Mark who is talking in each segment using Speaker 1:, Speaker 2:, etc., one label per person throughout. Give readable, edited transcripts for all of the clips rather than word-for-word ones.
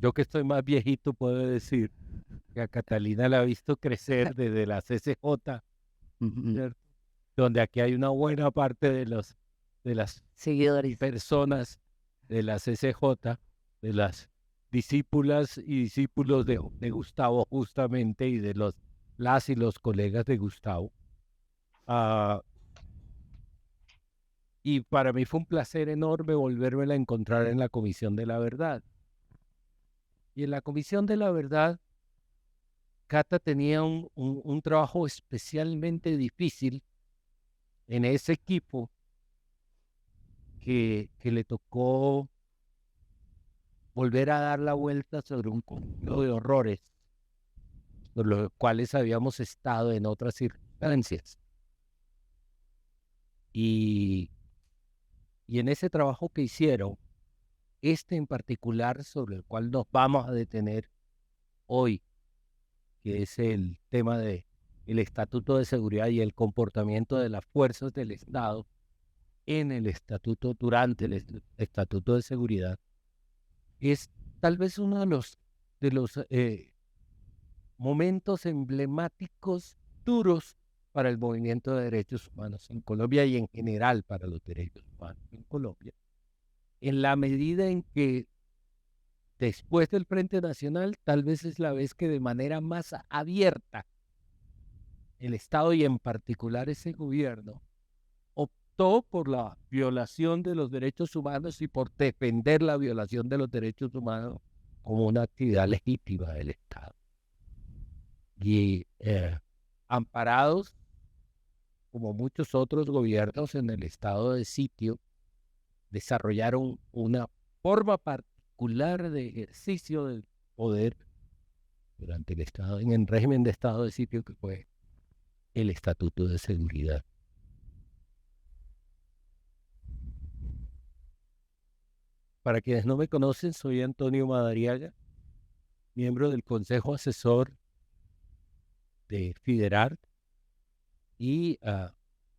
Speaker 1: yo que estoy más viejito puedo decir que a Catalina la he visto crecer desde la CCJ,
Speaker 2: Ujú.
Speaker 1: ¿cierto? Donde aquí hay una buena parte de las
Speaker 2: Seguidores.
Speaker 1: personas de la CCJ, de las discípulas y discípulos de Gustavo justamente y de las y los colegas de Gustavo. Ah, y para mí fue un placer enorme volvérmela a encontrar en la Comisión de la Verdad. Y en la Comisión de la Verdad, Cata tenía un trabajo especialmente difícil en ese equipo que le tocó volver a dar la vuelta sobre un conjunto de horrores por los cuales habíamos estado en otras circunstancias. Y, y en ese trabajo que hicieron, este en particular sobre el cual nos vamos a detener hoy, que es el tema de el Estatuto de Seguridad y el comportamiento de las fuerzas del Estado en el Estatuto, durante el Estatuto de Seguridad, es tal vez uno de los momentos emblemáticos duros para el movimiento de derechos humanos en Colombia y en general para los derechos humanos en Colombia, en la medida en que después del Frente Nacional tal vez es la vez que de manera más abierta el Estado y en particular ese gobierno optó por la violación de los derechos humanos y por defender la violación de los derechos humanos como una actividad legítima del Estado. Y amparados, como muchos otros gobiernos en el estado de sitio, desarrollaron una forma particular de ejercicio del poder durante el estado, en el régimen de estado de sitio que fue el Estatuto de Seguridad. Para quienes no me conocen, soy Antonio Madariaga, miembro del Consejo Asesor de FIDERAR y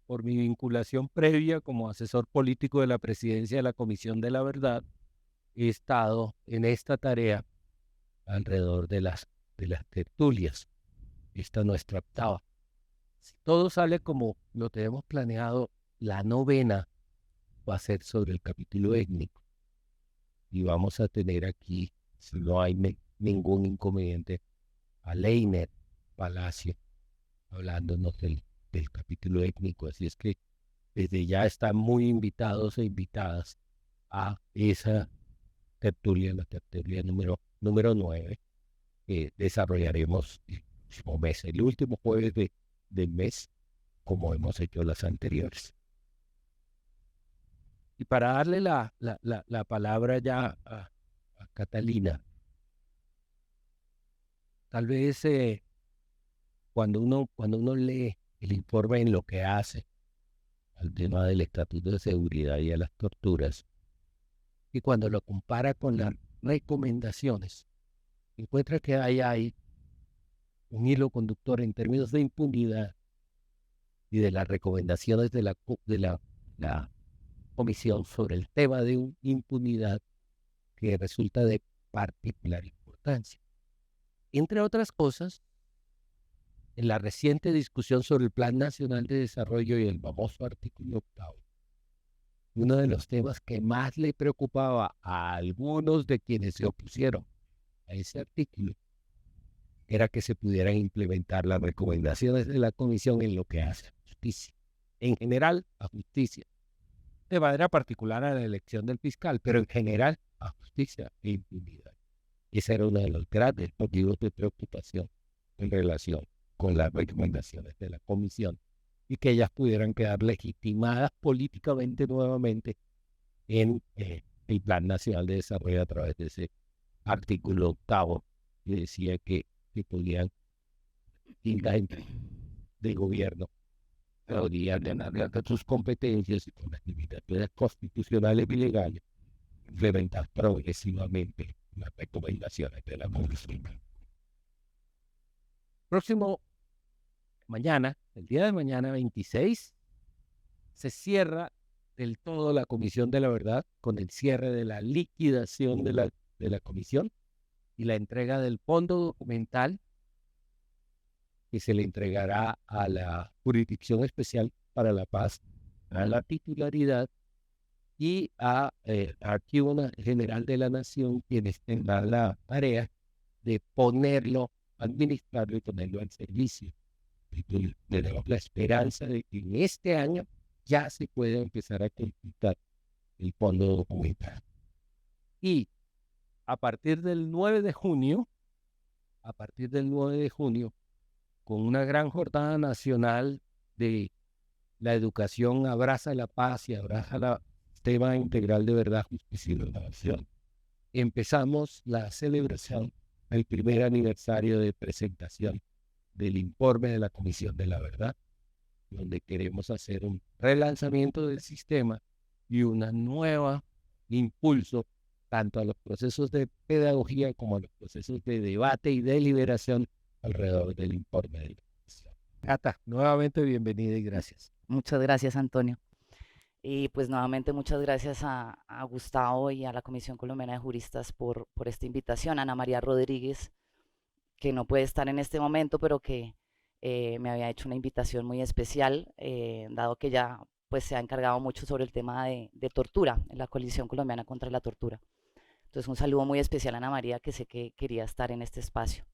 Speaker 1: por mi vinculación previa como asesor político de la presidencia de la Comisión de la Verdad, he estado en esta tarea alrededor de las tertulias. Esta es nuestra octava. Si todo sale como lo tenemos planeado, la novena va a ser sobre el capítulo étnico. Y vamos a tener aquí, si no hay ningún inconveniente, a Leiner Palacio hablándonos del capítulo étnico. Así es que desde ya están muy invitados e invitadas a esa tertulia, la tertulia número 9, que desarrollaremos el próximo mes, el último jueves del mes, como hemos hecho las anteriores. Y para darle la palabra ya a Catalina, tal vez cuando uno lee el informe en lo que hace al tema del Estatuto de Seguridad y a las torturas, y cuando lo compara con las recomendaciones, encuentra que hay un hilo conductor en términos de impunidad y de las recomendaciones de la comisión sobre el tema de impunidad que resulta de particular importancia. Entre otras cosas, en la reciente discusión sobre el Plan Nacional de Desarrollo y el famoso artículo octavo, uno de los temas que más le preocupaba a algunos de quienes se opusieron a ese artículo era que se pudieran implementar las recomendaciones de la comisión en lo que hace a justicia, en general a justicia, de manera particular a la elección del fiscal, pero en general a justicia e impunidad. Ese era uno de los grandes motivos de preocupación en relación con las recomendaciones de la comisión y que ellas pudieran quedar legitimadas políticamente nuevamente en el Plan Nacional de Desarrollo a través de ese artículo octavo que decía que podían distintas de gobierno podrían tener sus competencias y con las limitaciones constitucionales y legales implementar progresivamente las recomendaciones de la Comisión. Próximo mañana, el día de mañana 26, se cierra del todo la Comisión de la Verdad con el cierre de la liquidación de la comisión y la entrega del fondo documental que se le entregará a la Jurisdicción Especial para la Paz, a la titularidad y a Archivo General de la Nación, quienes tendrán la tarea de ponerlo, administrarlo y ponerlo al servicio. Tenemos la esperanza de que en este año ya se pueda empezar a consultar el fondo documental. Y a partir del 9 de junio, con una gran jornada nacional de la educación, abraza la paz y abraza la tema integral de verdad, justicia y reparación. Empezamos la celebración del primer aniversario de presentación del informe de la Comisión de la Verdad, donde queremos hacer un relanzamiento del sistema y un nuevo impulso tanto a los procesos de pedagogía como a los procesos de debate y deliberación alrededor del informe de la Comisión. Cata, nuevamente bienvenida y gracias.
Speaker 2: Muchas gracias, Antonio. Y pues nuevamente muchas gracias a Gustavo y a la Comisión Colombiana de Juristas por esta invitación. Ana María Rodríguez, que no puede estar en este momento, pero que me había hecho una invitación muy especial, dado que ya pues se ha encargado mucho sobre el tema de tortura en la Coalición Colombiana contra la Tortura. Entonces un saludo muy especial a Ana María, que sé que quería estar en este espacio.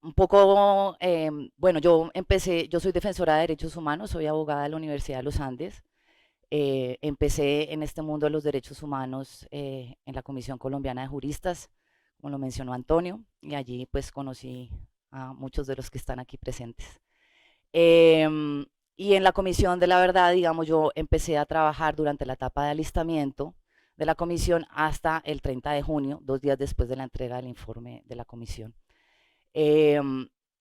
Speaker 2: Un poco, bueno, yo soy defensora de derechos humanos, soy abogada de la Universidad de los Andes. Empecé en este mundo de los derechos humanos en la Comisión Colombiana de Juristas, como lo mencionó Antonio, y allí pues conocí a muchos de los que están aquí presentes. Y en la Comisión de la Verdad, digamos, yo empecé a trabajar durante la etapa de alistamiento de la comisión hasta el 30 de junio, 2 días después de la entrega del informe de la comisión. Y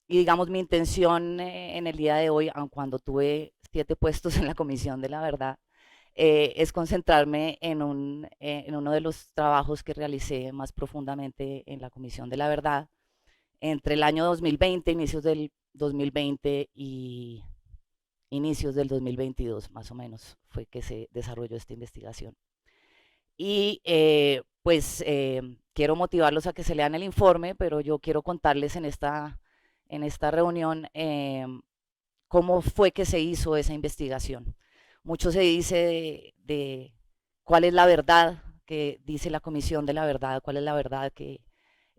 Speaker 2: digamos, mi intención en el día de hoy, aun cuando tuve 7 puestos en la Comisión de la Verdad, es concentrarme en uno de los trabajos que realicé más profundamente en la Comisión de la Verdad entre el año 2020, inicios del 2020 y inicios del 2022, más o menos, fue que se desarrolló esta investigación. Y pues quiero motivarlos a que se lean el informe, pero yo quiero contarles en esta reunión cómo fue que se hizo esa investigación. Mucho se dice de cuál es la verdad que dice la Comisión de la Verdad, cuál es la verdad que,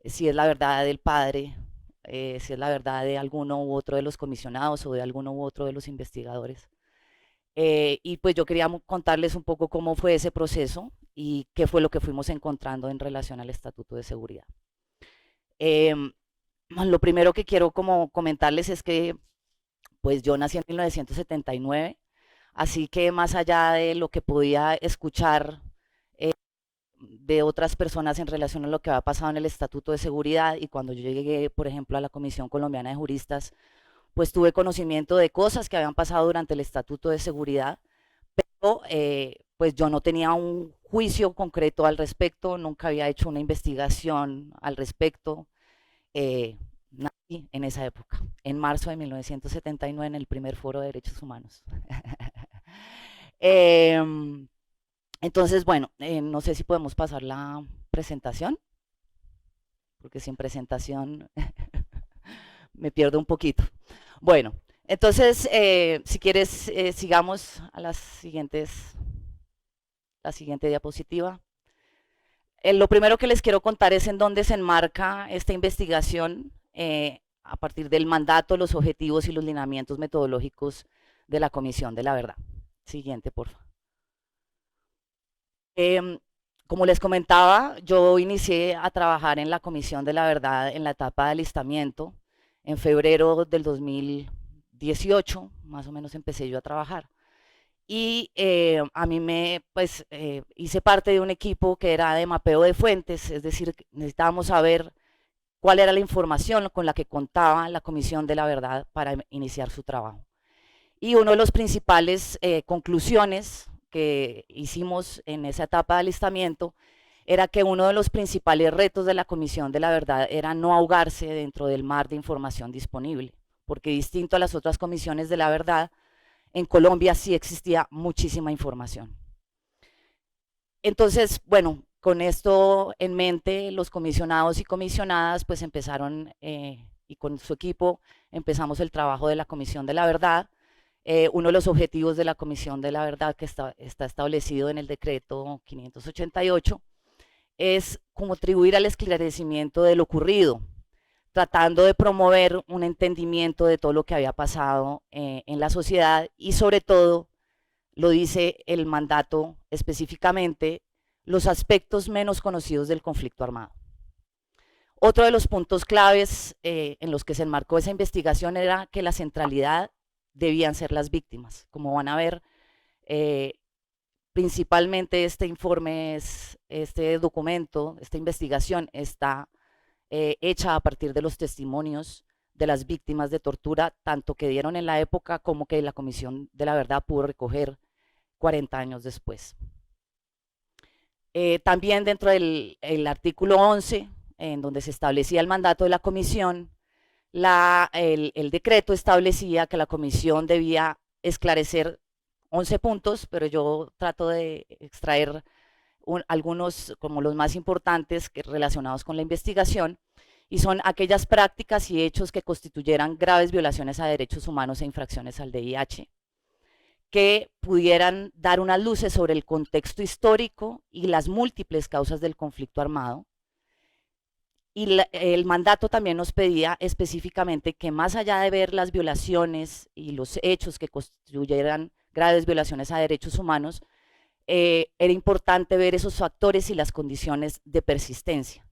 Speaker 2: si es la verdad del padre, si es la verdad de alguno u otro de los comisionados o de alguno u otro de los investigadores. Y pues yo quería contarles un poco cómo fue ese proceso y qué fue lo que fuimos encontrando en relación al Estatuto de Seguridad. Lo primero que quiero como comentarles es que pues yo nací en 1979, así que más allá de lo que podía escuchar de otras personas en relación a lo que había pasado en el Estatuto de Seguridad, y cuando yo llegué, por ejemplo, a la Comisión Colombiana de Juristas, pues tuve conocimiento de cosas que habían pasado durante el Estatuto de Seguridad, pero pues yo no tenía un juicio concreto al respecto, nunca había hecho una investigación al respecto. Nací en esa época, en marzo de 1979, en el primer foro de derechos humanos. Entonces, bueno, no sé si podemos pasar la presentación, porque sin presentación me pierdo un poquito. Bueno, entonces, si quieres, sigamos a la siguiente diapositiva. Lo primero que les quiero contar es en dónde se enmarca esta investigación a partir del mandato, los objetivos y los lineamientos metodológicos de la Comisión de la Verdad. Siguiente, por favor. Como les comentaba, yo inicié a trabajar en la Comisión de la Verdad en la etapa de alistamiento. En febrero del 2018, más o menos, empecé yo a trabajar. Y a mí pues, hice parte de un equipo que era de mapeo de fuentes, es decir, necesitábamos saber cuál era la información con la que contaba la Comisión de la Verdad para iniciar su trabajo. Y una de las principales conclusiones que hicimos en esa etapa de alistamiento era que uno de los principales retos de la Comisión de la Verdad era no ahogarse dentro del mar de información disponible, porque distinto a las otras comisiones de la verdad, en Colombia sí existía muchísima información. Entonces, bueno, Con esto en mente, los comisionados y comisionadas pues empezaron, y con su equipo empezamos el trabajo de la Comisión de la Verdad. Uno de los objetivos de la Comisión de la Verdad, que está establecido en el decreto 588, es contribuir al esclarecimiento de lo ocurrido, tratando de promover un entendimiento de todo lo que había pasado en la sociedad y sobre todo, lo dice el mandato específicamente, los aspectos menos conocidos del conflicto armado. Otro de los puntos claves en los que se enmarcó esa investigación era que la centralidad debían ser las víctimas. Como van a ver, principalmente este informe, este documento, esta investigación está hecha a partir de los testimonios de las víctimas de tortura, tanto que dieron en la época como que la Comisión de la Verdad pudo recoger 40 años después. También dentro del artículo 11, en donde se establecía el mandato de la comisión, el decreto establecía que la comisión debía esclarecer 11 puntos, pero yo trato de extraer algunos como los más importantes relacionados con la investigación, y son aquellas prácticas y hechos que constituyeran graves violaciones a derechos humanos e infracciones al VIH, que pudieran dar unas luces sobre el contexto histórico y las múltiples causas del conflicto armado. Y el mandato también nos pedía específicamente que más allá de ver las violaciones y los hechos que constituyeran graves violaciones a derechos humanos, era importante ver esos factores y las condiciones de persistencia.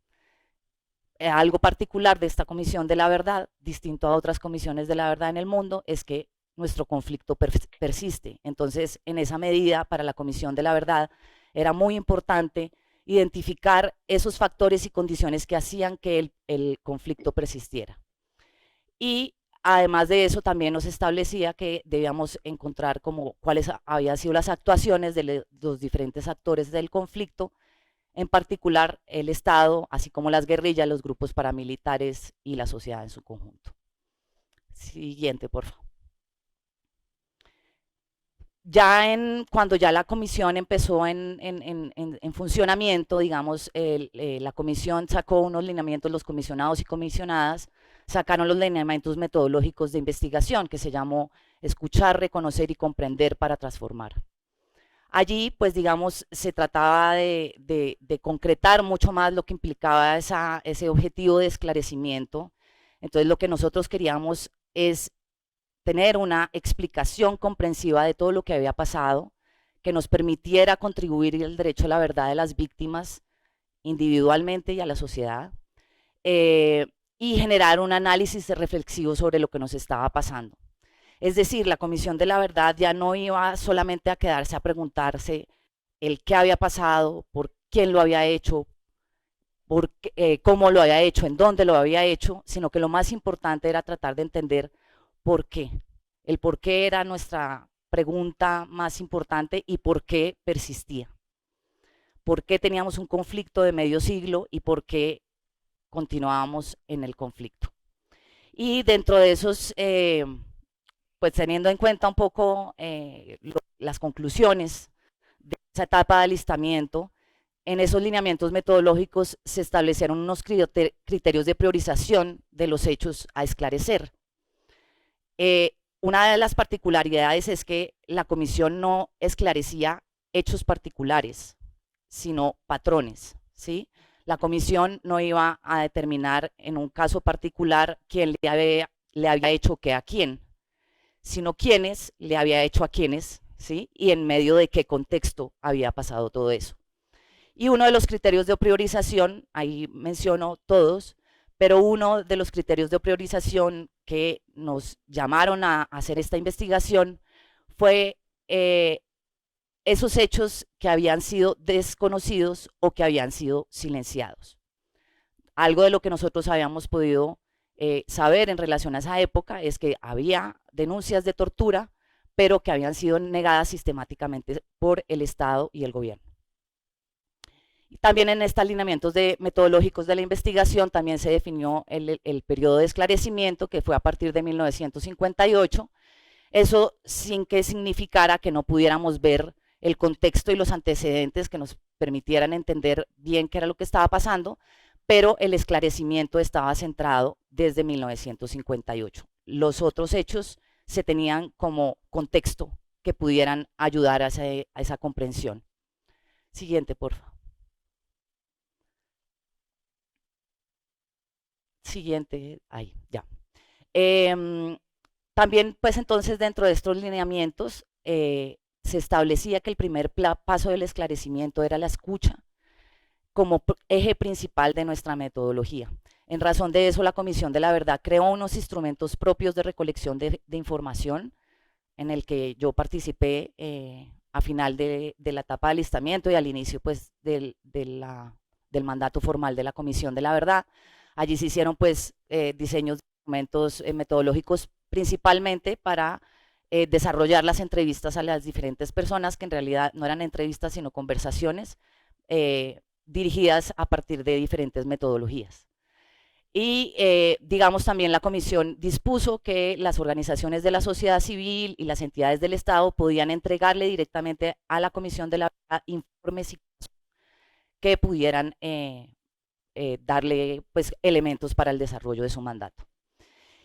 Speaker 2: Algo particular de esta Comisión de la Verdad, distinto a otras comisiones de la verdad en el mundo, es que nuestro conflicto persiste. Entonces, en esa medida, para la Comisión de la Verdad, era muy importante identificar esos factores y condiciones que hacían que el conflicto persistiera. Y además de eso, también nos establecía que debíamos encontrar como cuáles habían sido las actuaciones de los diferentes actores del conflicto, en particular el Estado, así como las guerrillas, los grupos paramilitares y la sociedad en su conjunto. Siguiente, por favor. Cuando ya la comisión empezó en funcionamiento, digamos, la comisión sacó unos lineamientos, los comisionados y comisionadas sacaron los lineamientos metodológicos de investigación, que se llamó escuchar, reconocer y comprender para transformar. Allí, pues digamos, se trataba de concretar mucho más lo que implicaba ese objetivo de esclarecimiento. Entonces, lo que nosotros queríamos es tener una explicación comprensiva de todo lo que había pasado, que nos permitiera contribuir al derecho a la verdad de las víctimas individualmente y a la sociedad, y generar un análisis reflexivo sobre lo que nos estaba pasando. Es decir, la Comisión de la Verdad ya no iba solamente a quedarse a preguntarse el qué había pasado, por quién lo había hecho, cómo lo había hecho, en dónde lo había hecho, sino que lo más importante era tratar de entender por qué. El por qué era nuestra pregunta más importante y por qué persistía. ¿Por qué teníamos un conflicto de medio siglo y por qué continuábamos en el conflicto? Y dentro de esos, pues teniendo en cuenta un poco las conclusiones de esa etapa de alistamiento, en esos lineamientos metodológicos se establecieron unos criterios de priorización de los hechos a esclarecer. Una de las particularidades es que la comisión no esclarecía hechos particulares, sino patrones, ¿sí? La comisión no iba a determinar en un caso particular quién le había hecho qué a quién, sino quiénes le había hecho a quiénes, ¿sí? Y en medio de qué contexto había pasado todo eso. Y uno de los criterios de priorización, ahí menciono todos, pero uno de los criterios de priorización que nos llamaron a hacer esta investigación fue esos hechos que habían sido desconocidos o que habían sido silenciados. Algo de lo que nosotros habíamos podido saber en relación a esa época es que había denuncias de tortura, pero que habían sido negadas sistemáticamente por el Estado y el gobierno. También en estos lineamientos metodológicos de la investigación también se definió el periodo de esclarecimiento, que fue a partir de 1958, eso sin que significara que no pudiéramos ver el contexto y los antecedentes que nos permitieran entender bien qué era lo que estaba pasando, pero el esclarecimiento estaba centrado desde 1958. Los otros hechos se tenían como contexto que pudieran ayudar a esa comprensión. Siguiente, por favor. Siguiente, ahí, ya. También, pues entonces, dentro de estos lineamientos, se establecía que el primer paso del esclarecimiento era la escucha como eje principal de nuestra metodología. En razón de eso, la Comisión de la Verdad creó unos instrumentos propios de recolección de información, en el que yo participé a final de la etapa de alistamiento y al inicio pues del mandato formal de la Comisión de la Verdad. Allí se hicieron pues diseños de instrumentos metodológicos principalmente para desarrollar las entrevistas a las diferentes personas, que en realidad no eran entrevistas sino conversaciones dirigidas a partir de diferentes metodologías. Y digamos también la comisión dispuso que las organizaciones de la sociedad civil y las entidades del Estado podían entregarle directamente a la Comisión de la Verdad informes que pudieran darle pues elementos para el desarrollo de su mandato.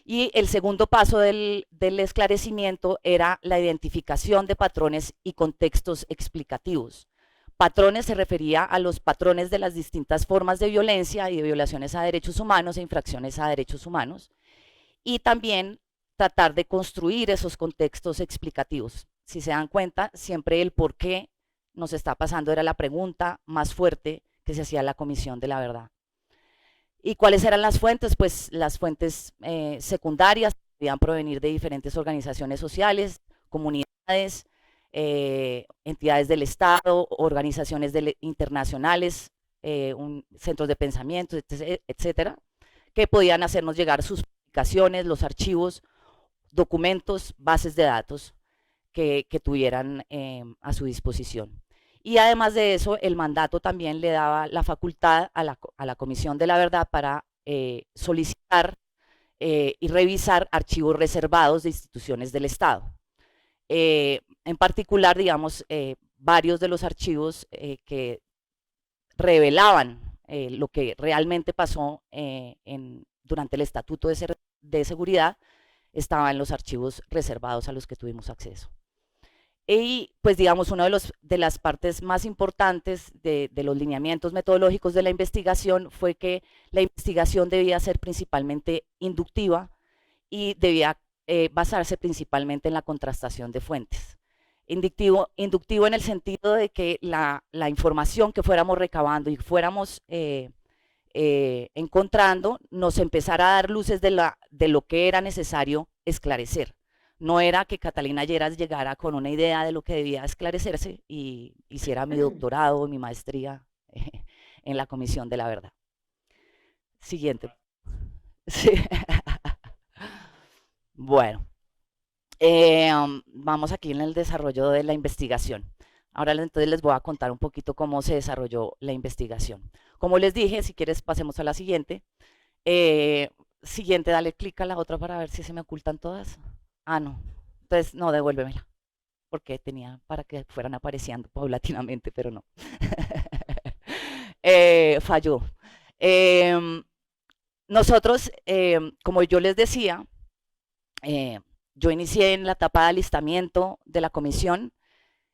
Speaker 2: Y el segundo paso del esclarecimiento era la identificación de patrones y contextos explicativos. Patrones se refería a los patrones de las distintas formas de violencia y de violaciones a derechos humanos e infracciones a derechos humanos, y también tratar de construir esos contextos explicativos. Si se dan cuenta, siempre el por qué nos está pasando era la pregunta más fuerte que se hacía la Comisión de la Verdad. ¿Y cuáles eran las fuentes? Pues las fuentes secundarias podían provenir de diferentes organizaciones sociales, comunidades, entidades del Estado, organizaciones internacionales, centros de pensamiento, etcétera, que podían hacernos llegar sus publicaciones, los archivos, documentos, bases de datos que tuvieran a su disposición. Y además de eso, el mandato también le daba la facultad a la Comisión de la Verdad para solicitar y revisar archivos reservados de instituciones del Estado. En particular, digamos, varios de los archivos que revelaban lo que realmente pasó durante el Estatuto de Seguridad estaban en los archivos reservados a los que tuvimos acceso. Y pues digamos, una de las partes más importantes de los lineamientos metodológicos de la investigación fue que la investigación debía ser principalmente inductiva y debía basarse principalmente en la contrastación de fuentes. Inductivo en el sentido de que la información que fuéramos recabando y fuéramos encontrando nos empezara a dar luces de lo que era necesario esclarecer. No era que Catalina Lleras llegara con una idea de lo que debía esclarecerse y hiciera mi doctorado o mi maestría en la Comisión de la Verdad. Siguiente. Sí. Bueno, vamos aquí en el desarrollo de la investigación. Ahora entonces les voy a contar un poquito cómo se desarrolló la investigación. Como les dije, si quieres pasemos a la siguiente. Siguiente, dale clic a la otra para ver si se me ocultan todas. Ah, no. Entonces, no, devuélvemela. Porque tenía para que fueran apareciendo paulatinamente, pero no. Falló. Nosotros, como yo les decía, yo inicié en la etapa de alistamiento de la comisión,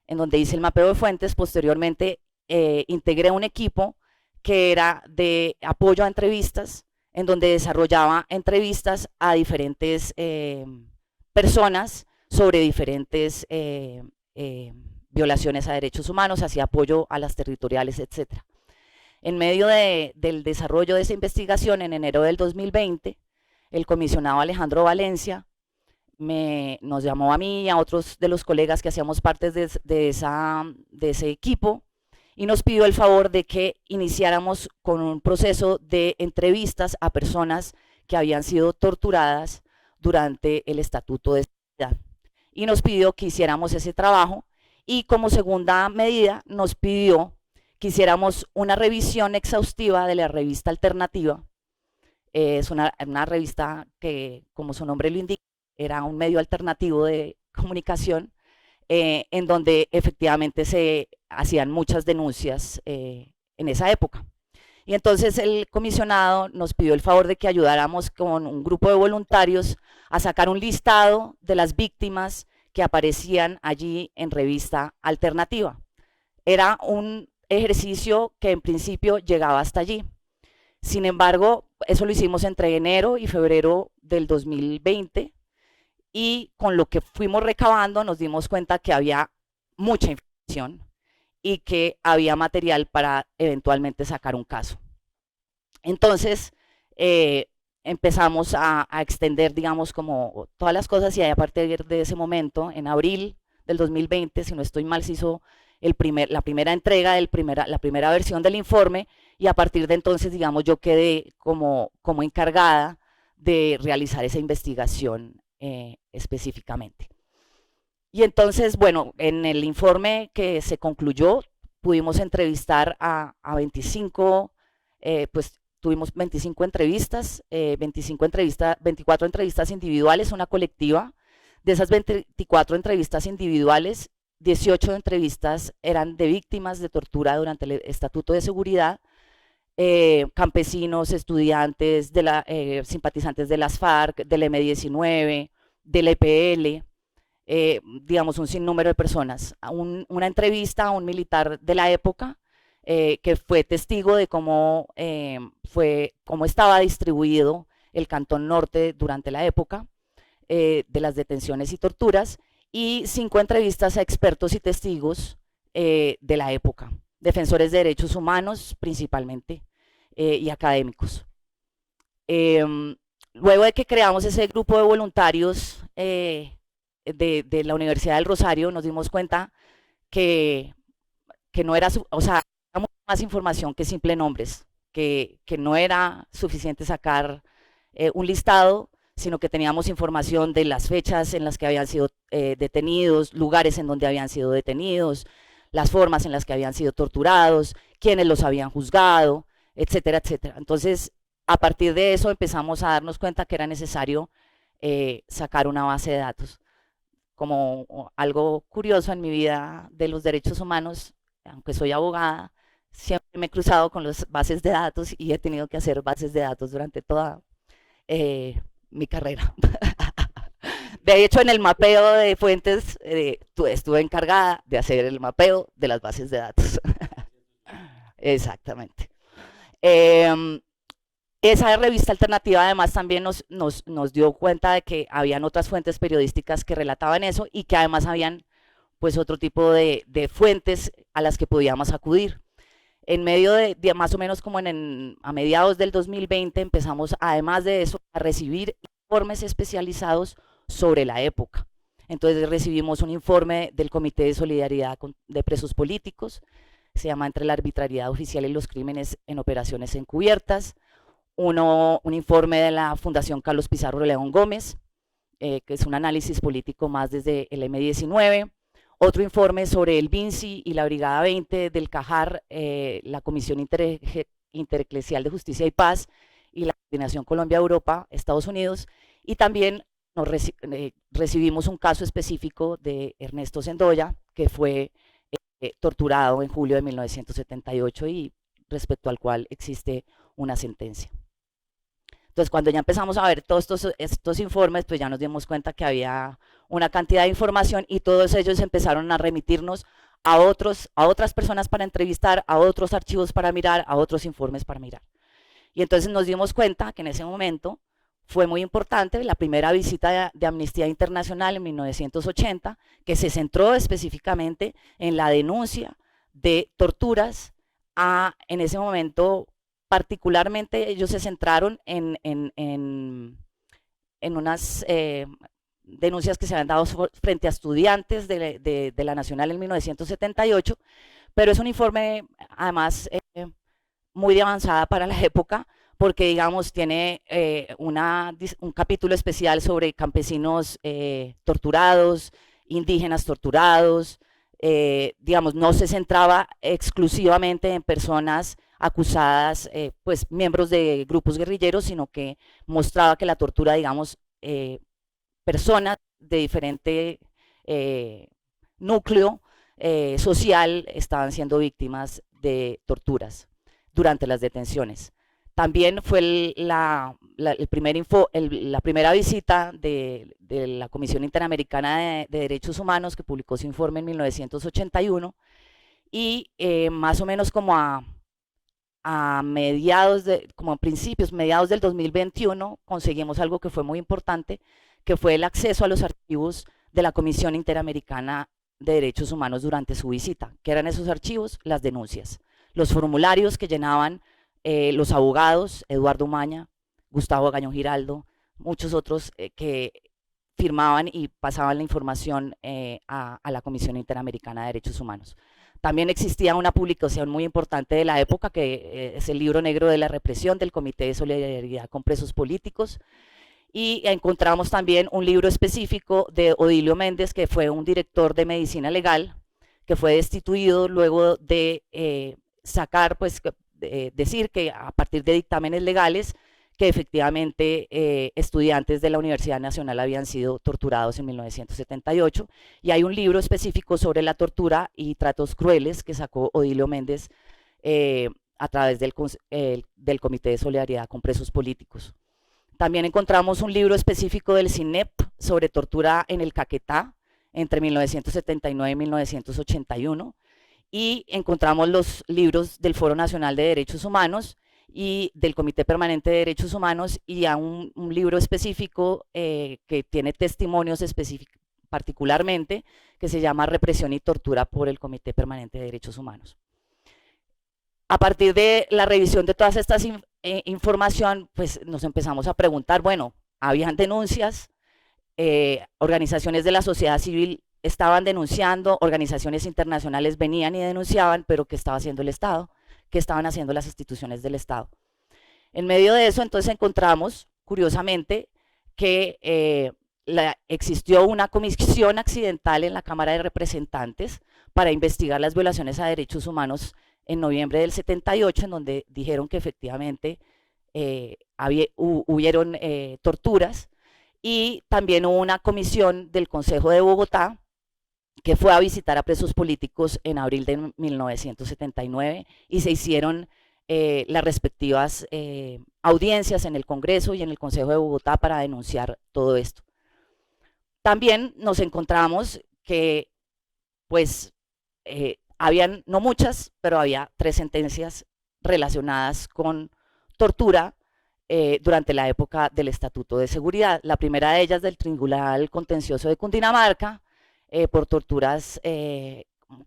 Speaker 2: en donde hice el mapeo de fuentes. Posteriormente, integré un equipo que era de apoyo a entrevistas, en donde desarrollaba entrevistas a diferentes personas sobre diferentes violaciones a derechos humanos, hacía apoyo a las territoriales, etc. En medio del desarrollo de esa investigación, en enero del 2020, el comisionado Alejandro Valencia nos llamó a mí y a otros de los colegas que hacíamos parte de ese equipo y nos pidió el favor de que iniciáramos con un proceso de entrevistas a personas que habían sido torturadas durante el Estatuto de Seguridad. Y nos pidió que hiciéramos ese trabajo y como segunda medida nos pidió que hiciéramos una revisión exhaustiva de la revista Alternativa. Es una revista que, como su nombre lo indica, era un medio alternativo de comunicación en donde efectivamente se hacían muchas denuncias en esa época. Y entonces el comisionado nos pidió el favor de que ayudáramos con un grupo de voluntarios a sacar un listado de las víctimas que aparecían allí en Revista Alternativa. Era un ejercicio que en principio llegaba hasta allí. Sin embargo, eso lo hicimos entre enero y febrero del 2020 y con lo que fuimos recabando nos dimos cuenta que había mucha información y que había material para eventualmente sacar un caso. Entonces, empezamos a extender, digamos, como todas las cosas y a partir de ese momento, en abril del 2020, si no estoy mal, se hizo la primera entrega, la primera versión del informe y a partir de entonces, digamos, yo quedé como encargada de realizar esa investigación específicamente. Y entonces, bueno, en el informe que se concluyó, pudimos entrevistar a 25, pues tuvimos 25 entrevistas, 24 entrevistas individuales, una colectiva. De esas 24 entrevistas individuales, 18 entrevistas eran de víctimas de tortura durante el Estatuto de Seguridad, campesinos, estudiantes, simpatizantes de las FARC, del M-19, del EPL, digamos un sinnúmero de personas. Una entrevista a un militar de la época que fue testigo de cómo estaba distribuido el Cantón Norte durante la época de las detenciones y torturas, y 5 entrevistas a expertos y testigos de la época, defensores de derechos humanos principalmente y académicos. Luego de que creamos ese grupo de voluntarios de la Universidad del Rosario, nos dimos cuenta que no era, o sea, más información que simple nombres, que no era suficiente sacar un listado, sino que teníamos información de las fechas en las que habían sido detenidos, lugares en donde habían sido detenidos, las formas en las que habían sido torturados, quiénes los habían juzgado, etcétera, etcétera. Entonces, a partir de eso empezamos a darnos cuenta que era necesario sacar una base de datos. Como algo curioso en mi vida de los derechos humanos, aunque soy abogada, siempre me he cruzado con las bases de datos y he tenido que hacer bases de datos durante toda mi carrera. De hecho, en el mapeo de fuentes estuve encargada de hacer el mapeo de las bases de datos. Exactamente. Esa revista alternativa además también nos dio cuenta de que habían otras fuentes periodísticas que relataban eso y que además habían pues otro tipo de fuentes a las que podíamos acudir. En medio de más o menos como a mediados del 2020 empezamos además de eso a recibir informes especializados sobre la época. Entonces recibimos un informe del Comité de Solidaridad de Presos Políticos, se llama Entre la arbitrariedad oficial y los crímenes en operaciones encubiertas, un informe de la Fundación Carlos Pizarro León Gómez, que es un análisis político más desde el M-19, otro informe sobre el BINSI y la Brigada 20 del CAJAR, la Comisión Intereclesial de Justicia y Paz y la Coordinación Colombia-Europa, Estados Unidos, y también recibimos un caso específico de Ernesto Sendoya, que fue torturado en julio de 1978 y respecto al cual existe una sentencia. Entonces, cuando ya empezamos a ver todos estos informes, pues ya nos dimos cuenta que había una cantidad de información y todos ellos empezaron a remitirnos a otras personas para entrevistar, a otros archivos para mirar, a otros informes para mirar. Y entonces nos dimos cuenta que en ese momento fue muy importante la primera visita de Amnistía Internacional en 1980, que se centró específicamente en la denuncia de torturas en ese momento. Particularmente ellos se centraron en unas denuncias que se habían dado frente a estudiantes de la Nacional en 1978, pero es un informe además muy de avanzada para la época, porque digamos tiene un capítulo especial sobre campesinos torturados, indígenas torturados, digamos no se centraba exclusivamente en personas acusadas, pues miembros de grupos guerrilleros, sino que mostraba que la tortura, digamos, personas de diferente núcleo social estaban siendo víctimas de torturas durante las detenciones. También fue la primera visita de la Comisión Interamericana de Derechos Humanos, que publicó su informe en 1981, y más o menos como a mediados del 2021, conseguimos algo que fue muy importante, que fue el acceso a los archivos de la Comisión Interamericana de Derechos Humanos durante su visita. ¿Qué eran esos archivos? Las denuncias, los formularios que llenaban los abogados, Eduardo Umaña, Gustavo Gañón Giraldo, muchos otros que firmaban y pasaban la información a la Comisión Interamericana de Derechos Humanos. También existía una publicación muy importante de la época, que es el Libro Negro de la Represión del Comité de Solidaridad con Presos Políticos, y encontramos también un libro específico de Odilio Méndez, que fue un director de medicina legal, que fue destituido luego de sacar, pues, decir que a partir de dictámenes legales, que efectivamente estudiantes de la Universidad Nacional habían sido torturados en 1978, y hay un libro específico sobre la tortura y tratos crueles que sacó Odilio Méndez a través del Comité de Solidaridad con Presos Políticos. También encontramos un libro específico del CINEP sobre tortura en el Caquetá entre 1979 y 1981, y encontramos los libros del Foro Nacional de Derechos Humanos y del Comité Permanente de Derechos Humanos, y a un libro específico que tiene testimonios específicos particularmente, que se llama Represión y Tortura por el Comité Permanente de Derechos Humanos. A partir de la revisión de todas estas información, pues nos empezamos a preguntar, bueno, habían denuncias, organizaciones de la sociedad civil estaban denunciando, organizaciones internacionales venían y denunciaban, pero ¿qué estaba haciendo el Estado? ¿Qué estaban haciendo las instituciones del Estado? En medio de eso, entonces encontramos, curiosamente, que existió una comisión accidental en la Cámara de Representantes para investigar las violaciones a derechos humanos en noviembre del 78, en donde dijeron que efectivamente hubieron torturas, y también hubo una comisión del Consejo de Bogotá que fue a visitar a presos políticos en abril de 1979, y se hicieron las respectivas audiencias en el Congreso y en el Consejo de Bogotá para denunciar todo esto. También nos encontramos que, pues, habían, no muchas, pero había 3 sentencias relacionadas con tortura durante la época del Estatuto de Seguridad. La primera de ellas del Tribunal Contencioso de Cundinamarca, por torturas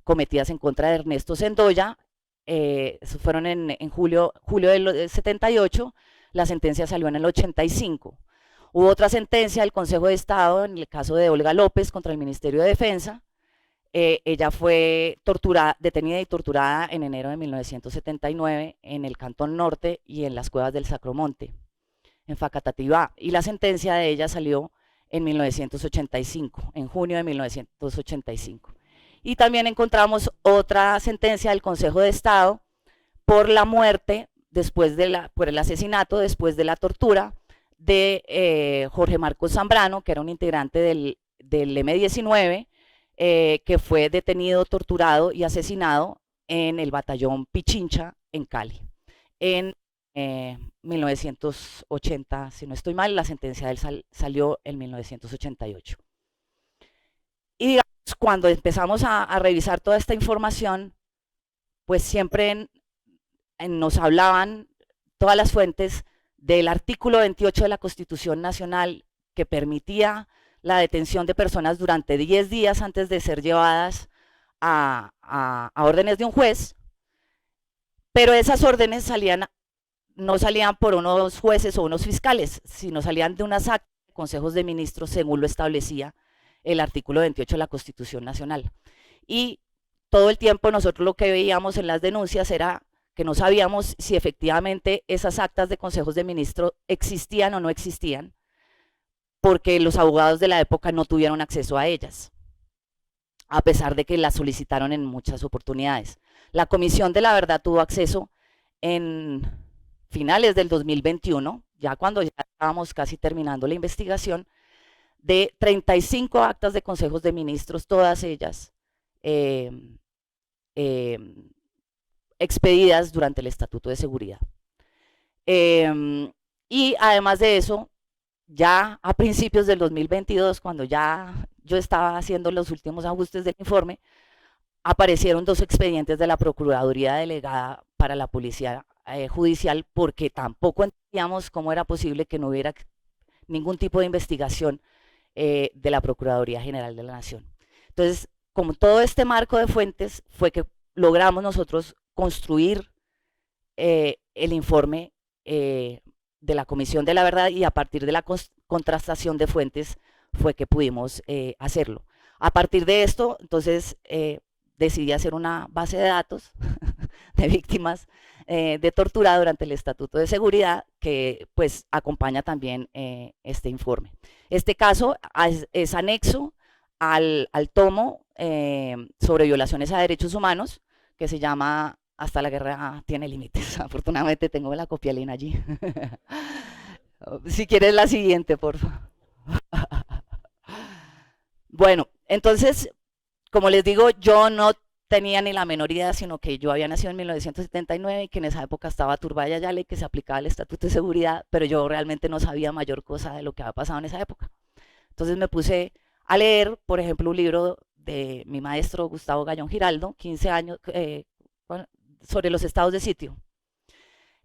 Speaker 2: cometidas en contra de Ernesto Sendoya. Eso fueron en julio del 78, la sentencia salió en el 85. Hubo otra sentencia del Consejo de Estado en el caso de Olga López contra el Ministerio de Defensa. Ella fue detenida y torturada en enero de 1979 en el Cantón Norte y en las cuevas del Sacromonte, en Facatativá, y la sentencia de ella salió en 1985, en junio de 1985. Y también encontramos otra sentencia del Consejo de Estado por la muerte, por el asesinato, después de la tortura, de Jorge Marcos Zambrano, que era un integrante del M-19, que fue detenido, torturado y asesinado en el batallón Pichincha en Cali. En 1980, si no estoy mal, la sentencia de él salió en 1988. Y digamos, cuando empezamos a revisar toda esta información, pues siempre nos hablaban todas las fuentes del artículo 28 de la Constitución Nacional, que permitía la detención de personas durante 10 días antes de ser llevadas a órdenes de un juez, pero esas órdenes no salían por unos jueces o unos fiscales, sino salían de unas actas de consejos de ministros, según lo establecía el artículo 28 de la Constitución Nacional. Y todo el tiempo nosotros lo que veíamos en las denuncias era que no sabíamos si efectivamente esas actas de consejos de ministros existían o no existían, porque los abogados de la época no tuvieron acceso a ellas, a pesar de que las solicitaron en muchas oportunidades. La Comisión de la Verdad tuvo acceso en finales del 2021, ya cuando ya estábamos casi terminando la investigación, de 35 actas de consejos de ministros, todas ellas eh, eh, expedidas durante el Estatuto de Seguridad. Y además de eso, ya a principios del 2022, cuando ya yo estaba haciendo los últimos ajustes del informe, aparecieron dos expedientes de la Procuraduría Delegada para la Policía Judicial, porque tampoco entendíamos cómo era posible que no hubiera ningún tipo de investigación de la Procuraduría General de la Nación. Entonces, como todo este marco de fuentes, fue que logramos nosotros construir el informe de la Comisión de la Verdad, y a partir de la contrastación de fuentes fue que pudimos hacerlo. A partir de esto, entonces, decidí hacer una base de datos de víctimas de tortura durante el Estatuto de Seguridad, que pues acompaña también este informe. Este caso es anexo al tomo sobre violaciones a derechos humanos, que se llama Hasta la guerra tiene límites. Afortunadamente tengo la copialina allí. Si quieres la siguiente, por favor. Bueno, entonces, como les digo, yo no tenía ni la menor idea, sino que yo había nacido en 1979 y que en esa época estaba Turbaya Yale, que se aplicaba el Estatuto de Seguridad, pero yo realmente no sabía mayor cosa de lo que había pasado en esa época. Entonces me puse a leer, por ejemplo, un libro de mi maestro Gustavo Gallón Giraldo, 15 años, sobre los estados de sitio.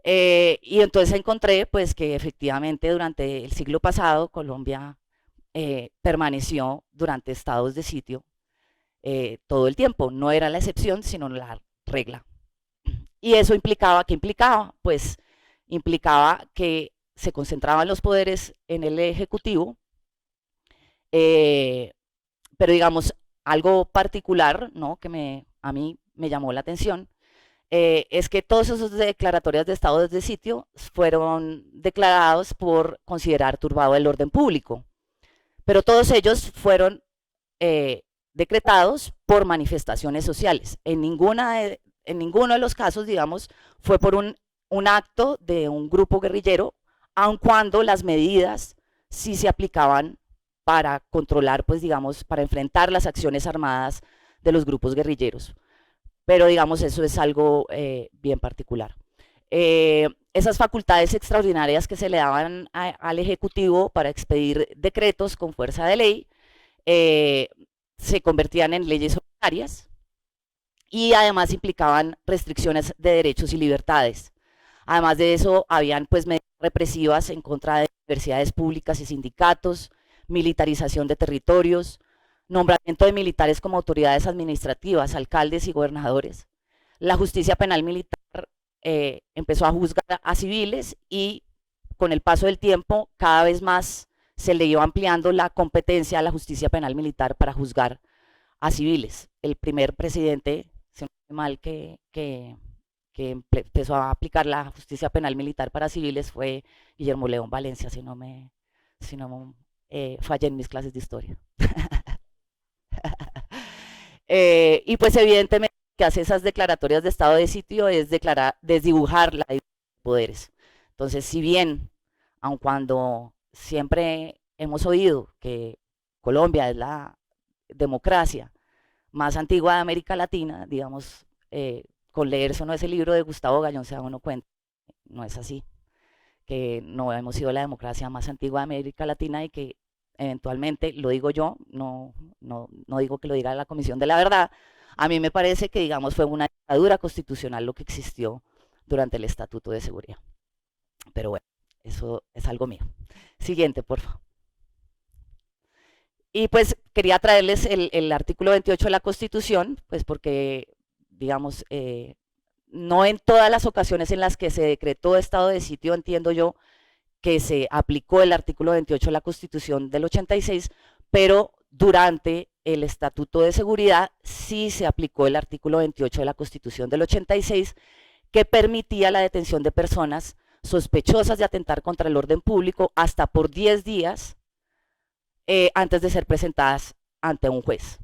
Speaker 2: Y entonces encontré pues que efectivamente durante el siglo pasado Colombia permaneció durante estados de sitio todo el tiempo. No era la excepción, sino la regla. Y eso implicaba, ¿qué implicaba? Pues implicaba que se concentraban los poderes en el Ejecutivo, pero digamos, algo particular, ¿no?, que a mí me llamó la atención, es que todas esas declaratorias de estados de sitio fueron declarados por considerar turbado el orden público, pero todos ellos fueron decretados por manifestaciones sociales. En ninguno de los casos, digamos, fue por un acto de un grupo guerrillero, aun cuando las medidas sí se aplicaban para controlar, pues digamos, para enfrentar las acciones armadas de los grupos guerrilleros. Pero digamos, eso es algo bien particular. Esas facultades extraordinarias que se le daban al Ejecutivo para expedir decretos con fuerza de ley, se convertían en leyes ordinarias y además implicaban restricciones de derechos y libertades. Además de eso, habían pues medidas represivas en contra de universidades públicas y sindicatos, militarización de territorios, nombramiento de militares como autoridades administrativas, alcaldes y gobernadores. La justicia penal militar empezó a juzgar a civiles y con el paso del tiempo cada vez más se le iba ampliando la competencia a la justicia penal militar para juzgar a civiles. El primer presidente, si no estoy mal, que empezó a aplicar la justicia penal militar para civiles fue Guillermo León Valencia, si no fallé en mis clases de historia. Y pues evidentemente que hace esas declaratorias de estado de sitio es desdibujar la división de poderes. Entonces, si bien, aun cuando siempre hemos oído que Colombia es la democracia más antigua de América Latina, digamos, con leerse uno ese libro de Gustavo Gallón se da uno cuenta, no es así, que no hemos sido la democracia más antigua de América Latina y que eventualmente, lo digo yo, no digo que lo diga la Comisión de la Verdad, a mí me parece que, digamos, fue una dictadura constitucional lo que existió durante el Estatuto de Seguridad. Pero bueno, eso es algo mío. Siguiente, por favor. Y pues quería traerles el artículo 28 de la Constitución, pues porque, digamos, no en todas las ocasiones en las que se decretó estado de sitio, entiendo yo, que se aplicó el artículo 28 de la Constitución del 86, pero durante el Estatuto de Seguridad sí se aplicó el artículo 28 de la Constitución del 86, que permitía la detención de personas sospechosas de atentar contra el orden público hasta por 10 días antes de ser presentadas ante un juez.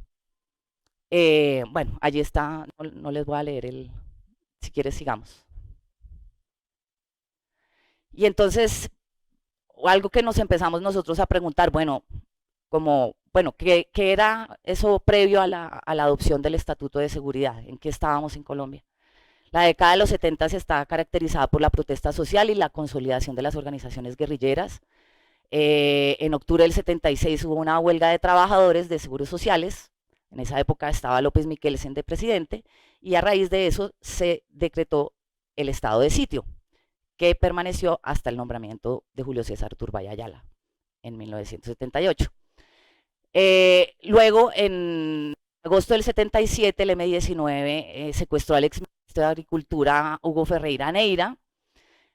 Speaker 2: Bueno, allí está, no les voy a leer si quieres sigamos. Y entonces, algo que nos empezamos nosotros a preguntar, bueno, como bueno, ¿qué era eso previo a la adopción del Estatuto de Seguridad? ¿En qué estábamos en Colombia? La década de los 70 está caracterizada por la protesta social y la consolidación de las organizaciones guerrilleras. En octubre del 76 hubo una huelga de trabajadores de seguros sociales. En esa época estaba López Miquelsen de presidente y a raíz de eso se decretó el estado de sitio, que permaneció hasta el nombramiento de Julio César Turbay Ayala en 1978. Luego, en agosto del 77, el M-19 secuestró al exministro de Agricultura Hugo Ferreira Neira.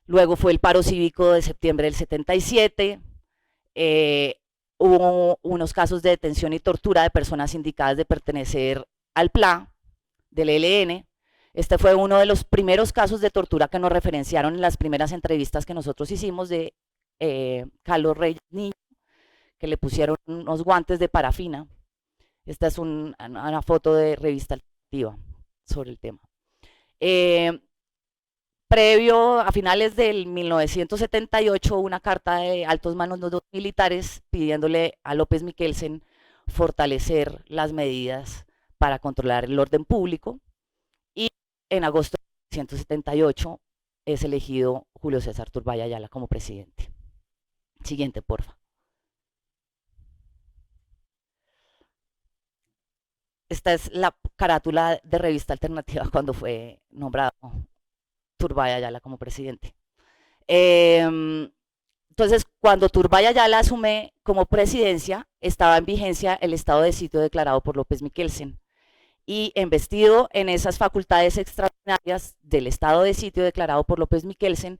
Speaker 2: Luego fue el paro cívico de septiembre del 77. Hubo unos casos de detención y tortura de personas indicadas de pertenecer al PLA del ELN. Este fue uno de los primeros casos de tortura que nos referenciaron en las primeras entrevistas que nosotros hicimos de Carlos Reyes Niño, que le pusieron unos guantes de parafina. Esta es una foto de Revista Alternativa sobre el tema. Previo a finales del 1978, una carta de altos mandos militares pidiéndole a López Miquelsen fortalecer las medidas para controlar el orden público. Y en agosto de 1978 es elegido Julio César Turbay Ayala como presidente. Siguiente, porfa. Esta es la carátula de Revista Alternativa cuando fue nombrado Turbay Ayala como presidente. Entonces, cuando Turbay Ayala asume como presidencia, estaba en vigencia el estado de sitio declarado por López Miquelsen. Y embestido en esas facultades extraordinarias del estado de sitio declarado por López Miquelsen,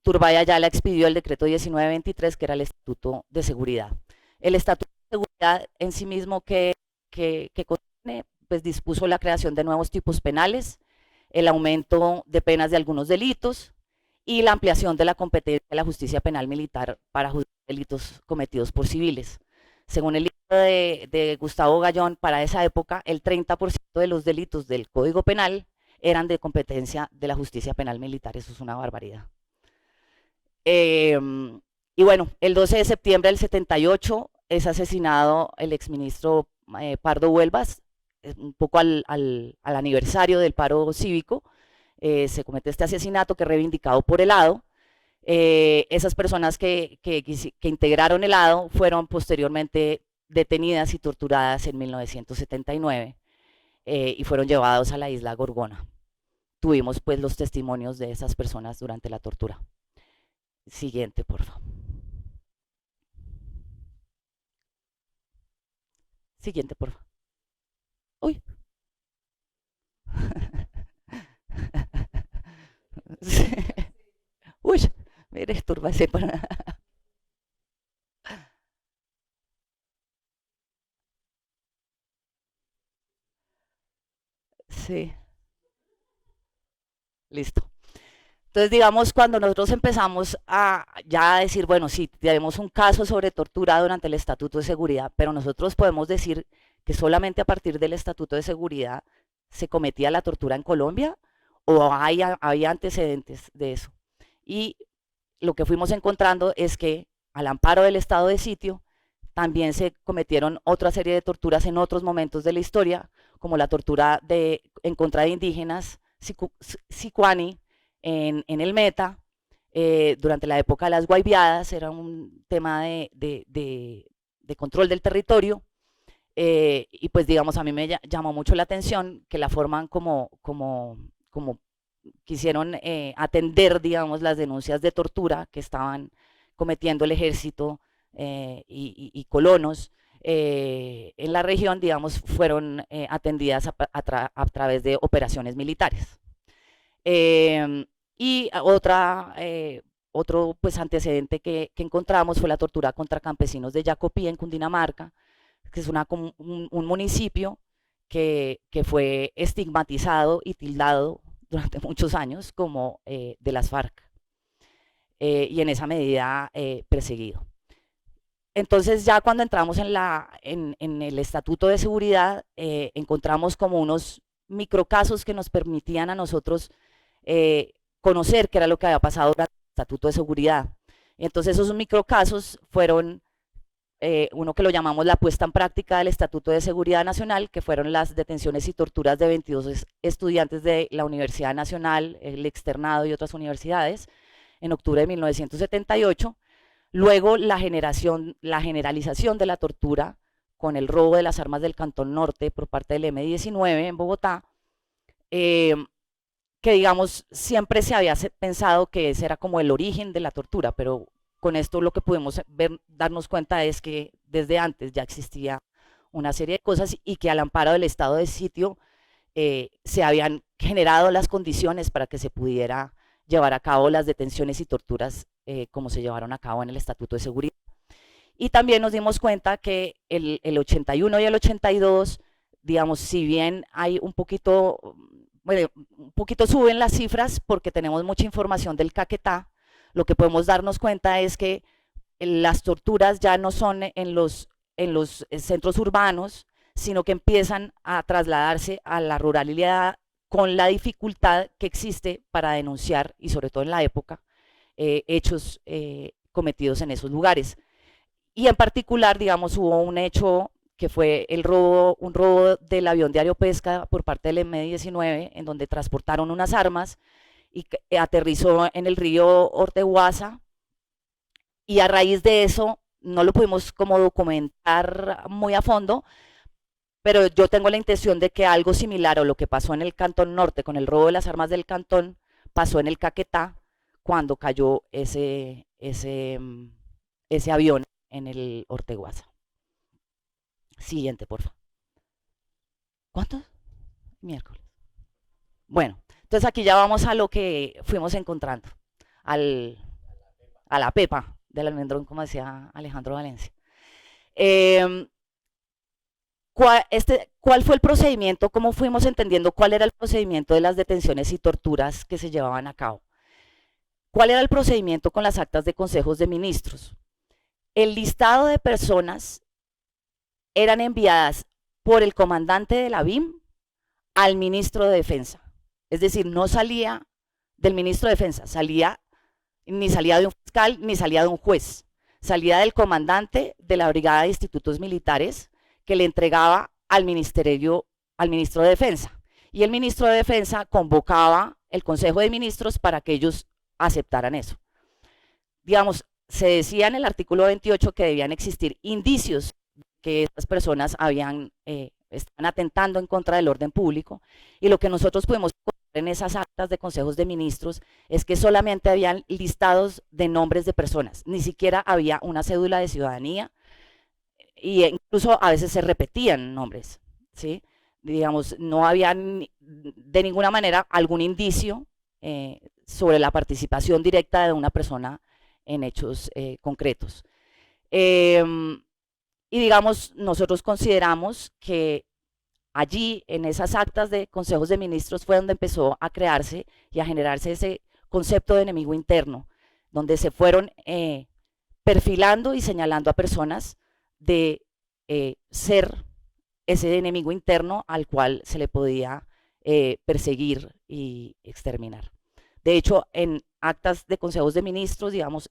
Speaker 2: Turbay Ayala expidió el decreto 1923, que era el Estatuto de Seguridad. El Estatuto de Seguridad en sí mismo que contiene, pues dispuso la creación de nuevos tipos penales, el aumento de penas de algunos delitos y la ampliación de la competencia de la justicia penal militar para juzgar delitos cometidos por civiles. Según el libro de Gustavo Gallón, para esa época el 30% de los delitos del Código Penal eran de competencia de la justicia penal militar. Eso es una barbaridad. Y bueno, el 12 de septiembre del 78 es asesinado el exministro Pardo Huelvas, un poco al aniversario del paro cívico. Se comete este asesinato que es reivindicado por el ADO. Esas personas que integraron el ADO fueron posteriormente detenidas y torturadas en 1979 y fueron llevados a la isla Gorgona. Tuvimos pues los testimonios de esas personas durante la tortura. Siguiente, por favor. Siguiente, por favor. Uy. Sí. Uy, mire, túrbase para. Sí. Listo. Entonces, digamos, cuando nosotros empezamos a ya decir, bueno, sí, tenemos un caso sobre tortura durante el Estatuto de Seguridad, pero nosotros podemos decir que solamente a partir del Estatuto de Seguridad se cometía la tortura en Colombia o había antecedentes de eso. Y lo que fuimos encontrando es que al amparo del estado de sitio también se cometieron otra serie de torturas en otros momentos de la historia, como la tortura en contra de indígenas sicuani en el Meta, durante la época de las guaybiadas. Era un tema de control del territorio. Y pues digamos, a mí me llamó mucho la atención que la forma como quisieron atender, digamos, las denuncias de tortura que estaban cometiendo el ejército y colonos en la región, digamos, fueron atendidas a través de operaciones militares. Y otro pues antecedente que encontramos fue la tortura contra campesinos de Jacopí en Cundinamarca, que es un municipio que fue estigmatizado y tildado durante muchos años como de las FARC, y en esa medida perseguido. Entonces ya cuando entramos en el Estatuto de Seguridad, encontramos como unos microcasos que nos permitían a nosotros conocer qué era lo que había pasado durante el Estatuto de Seguridad. Entonces esos microcasos fueron uno que lo llamamos la puesta en práctica del Estatuto de Seguridad Nacional, que fueron las detenciones y torturas de 22 estudiantes de la Universidad Nacional, el Externado y otras universidades, en octubre de 1978. Luego la generalización de la tortura con el robo de las armas del Cantón Norte por parte del M-19 en Bogotá, que digamos siempre se había pensado que ese era como el origen de la tortura, pero con esto lo que pudimos darnos cuenta es que desde antes ya existía una serie de cosas y que al amparo del estado de sitio se habían generado las condiciones para que se pudiera llevar a cabo las detenciones y torturas como se llevaron a cabo en el Estatuto de Seguridad. Y también nos dimos cuenta que el 81 y el 82, digamos, si bien hay un poquito, bueno, un poquito suben las cifras porque tenemos mucha información del Caquetá, lo que podemos darnos cuenta es que las torturas ya no son en los centros urbanos, sino que empiezan a trasladarse a la ruralidad con la dificultad que existe para denunciar, y sobre todo en la época, hechos cometidos en esos lugares. Y en particular, digamos, hubo un hecho que fue un robo del avión de Aeropesca por parte del M-19, en donde transportaron unas armas y aterrizó en el río Orteguaza, y a raíz de eso no lo pudimos como documentar muy a fondo, pero yo tengo la intención de que algo similar o lo que pasó en el Cantón Norte con el robo de las armas del Cantón pasó en el Caquetá cuando cayó ese avión en el Orteguaza. Siguiente, por favor. ¿Cuántos? Miércoles. Bueno, entonces aquí ya vamos a lo que fuimos encontrando, a la pepa del almendrón, como decía Alejandro Valencia. ¿Cuál fue el procedimiento? ¿Cómo fuimos entendiendo cuál era el procedimiento de las detenciones y torturas que se llevaban a cabo? ¿Cuál era el procedimiento con las actas de consejos de ministros? El listado de personas eran enviadas por el comandante de la BIM al ministro de Defensa. Es decir, no salía del ministro de Defensa, ni salía de un fiscal, ni salía de un juez. Salía del comandante de la Brigada de Institutos Militares, que le entregaba al ministro de Defensa. Y el ministro de Defensa convocaba el Consejo de Ministros para que ellos aceptaran eso. Digamos, se decía en el artículo 28 que debían existir indicios que estas personas estaban atentando en contra del orden público, y lo que nosotros pudimos encontrar en esas actas de consejos de ministros es que solamente habían listados de nombres de personas, ni siquiera había una cédula de ciudadanía, y incluso a veces se repetían nombres, ¿sí? Digamos, no había de ninguna manera algún indicio sobre la participación directa de una persona en hechos concretos. Y digamos, nosotros consideramos que allí, en esas actas de consejos de ministros, fue donde empezó a crearse y a generarse ese concepto de enemigo interno, donde se fueron perfilando y señalando a personas de ser ese enemigo interno al cual se le podía perseguir y exterminar. De hecho, en actas de consejos de ministros, digamos,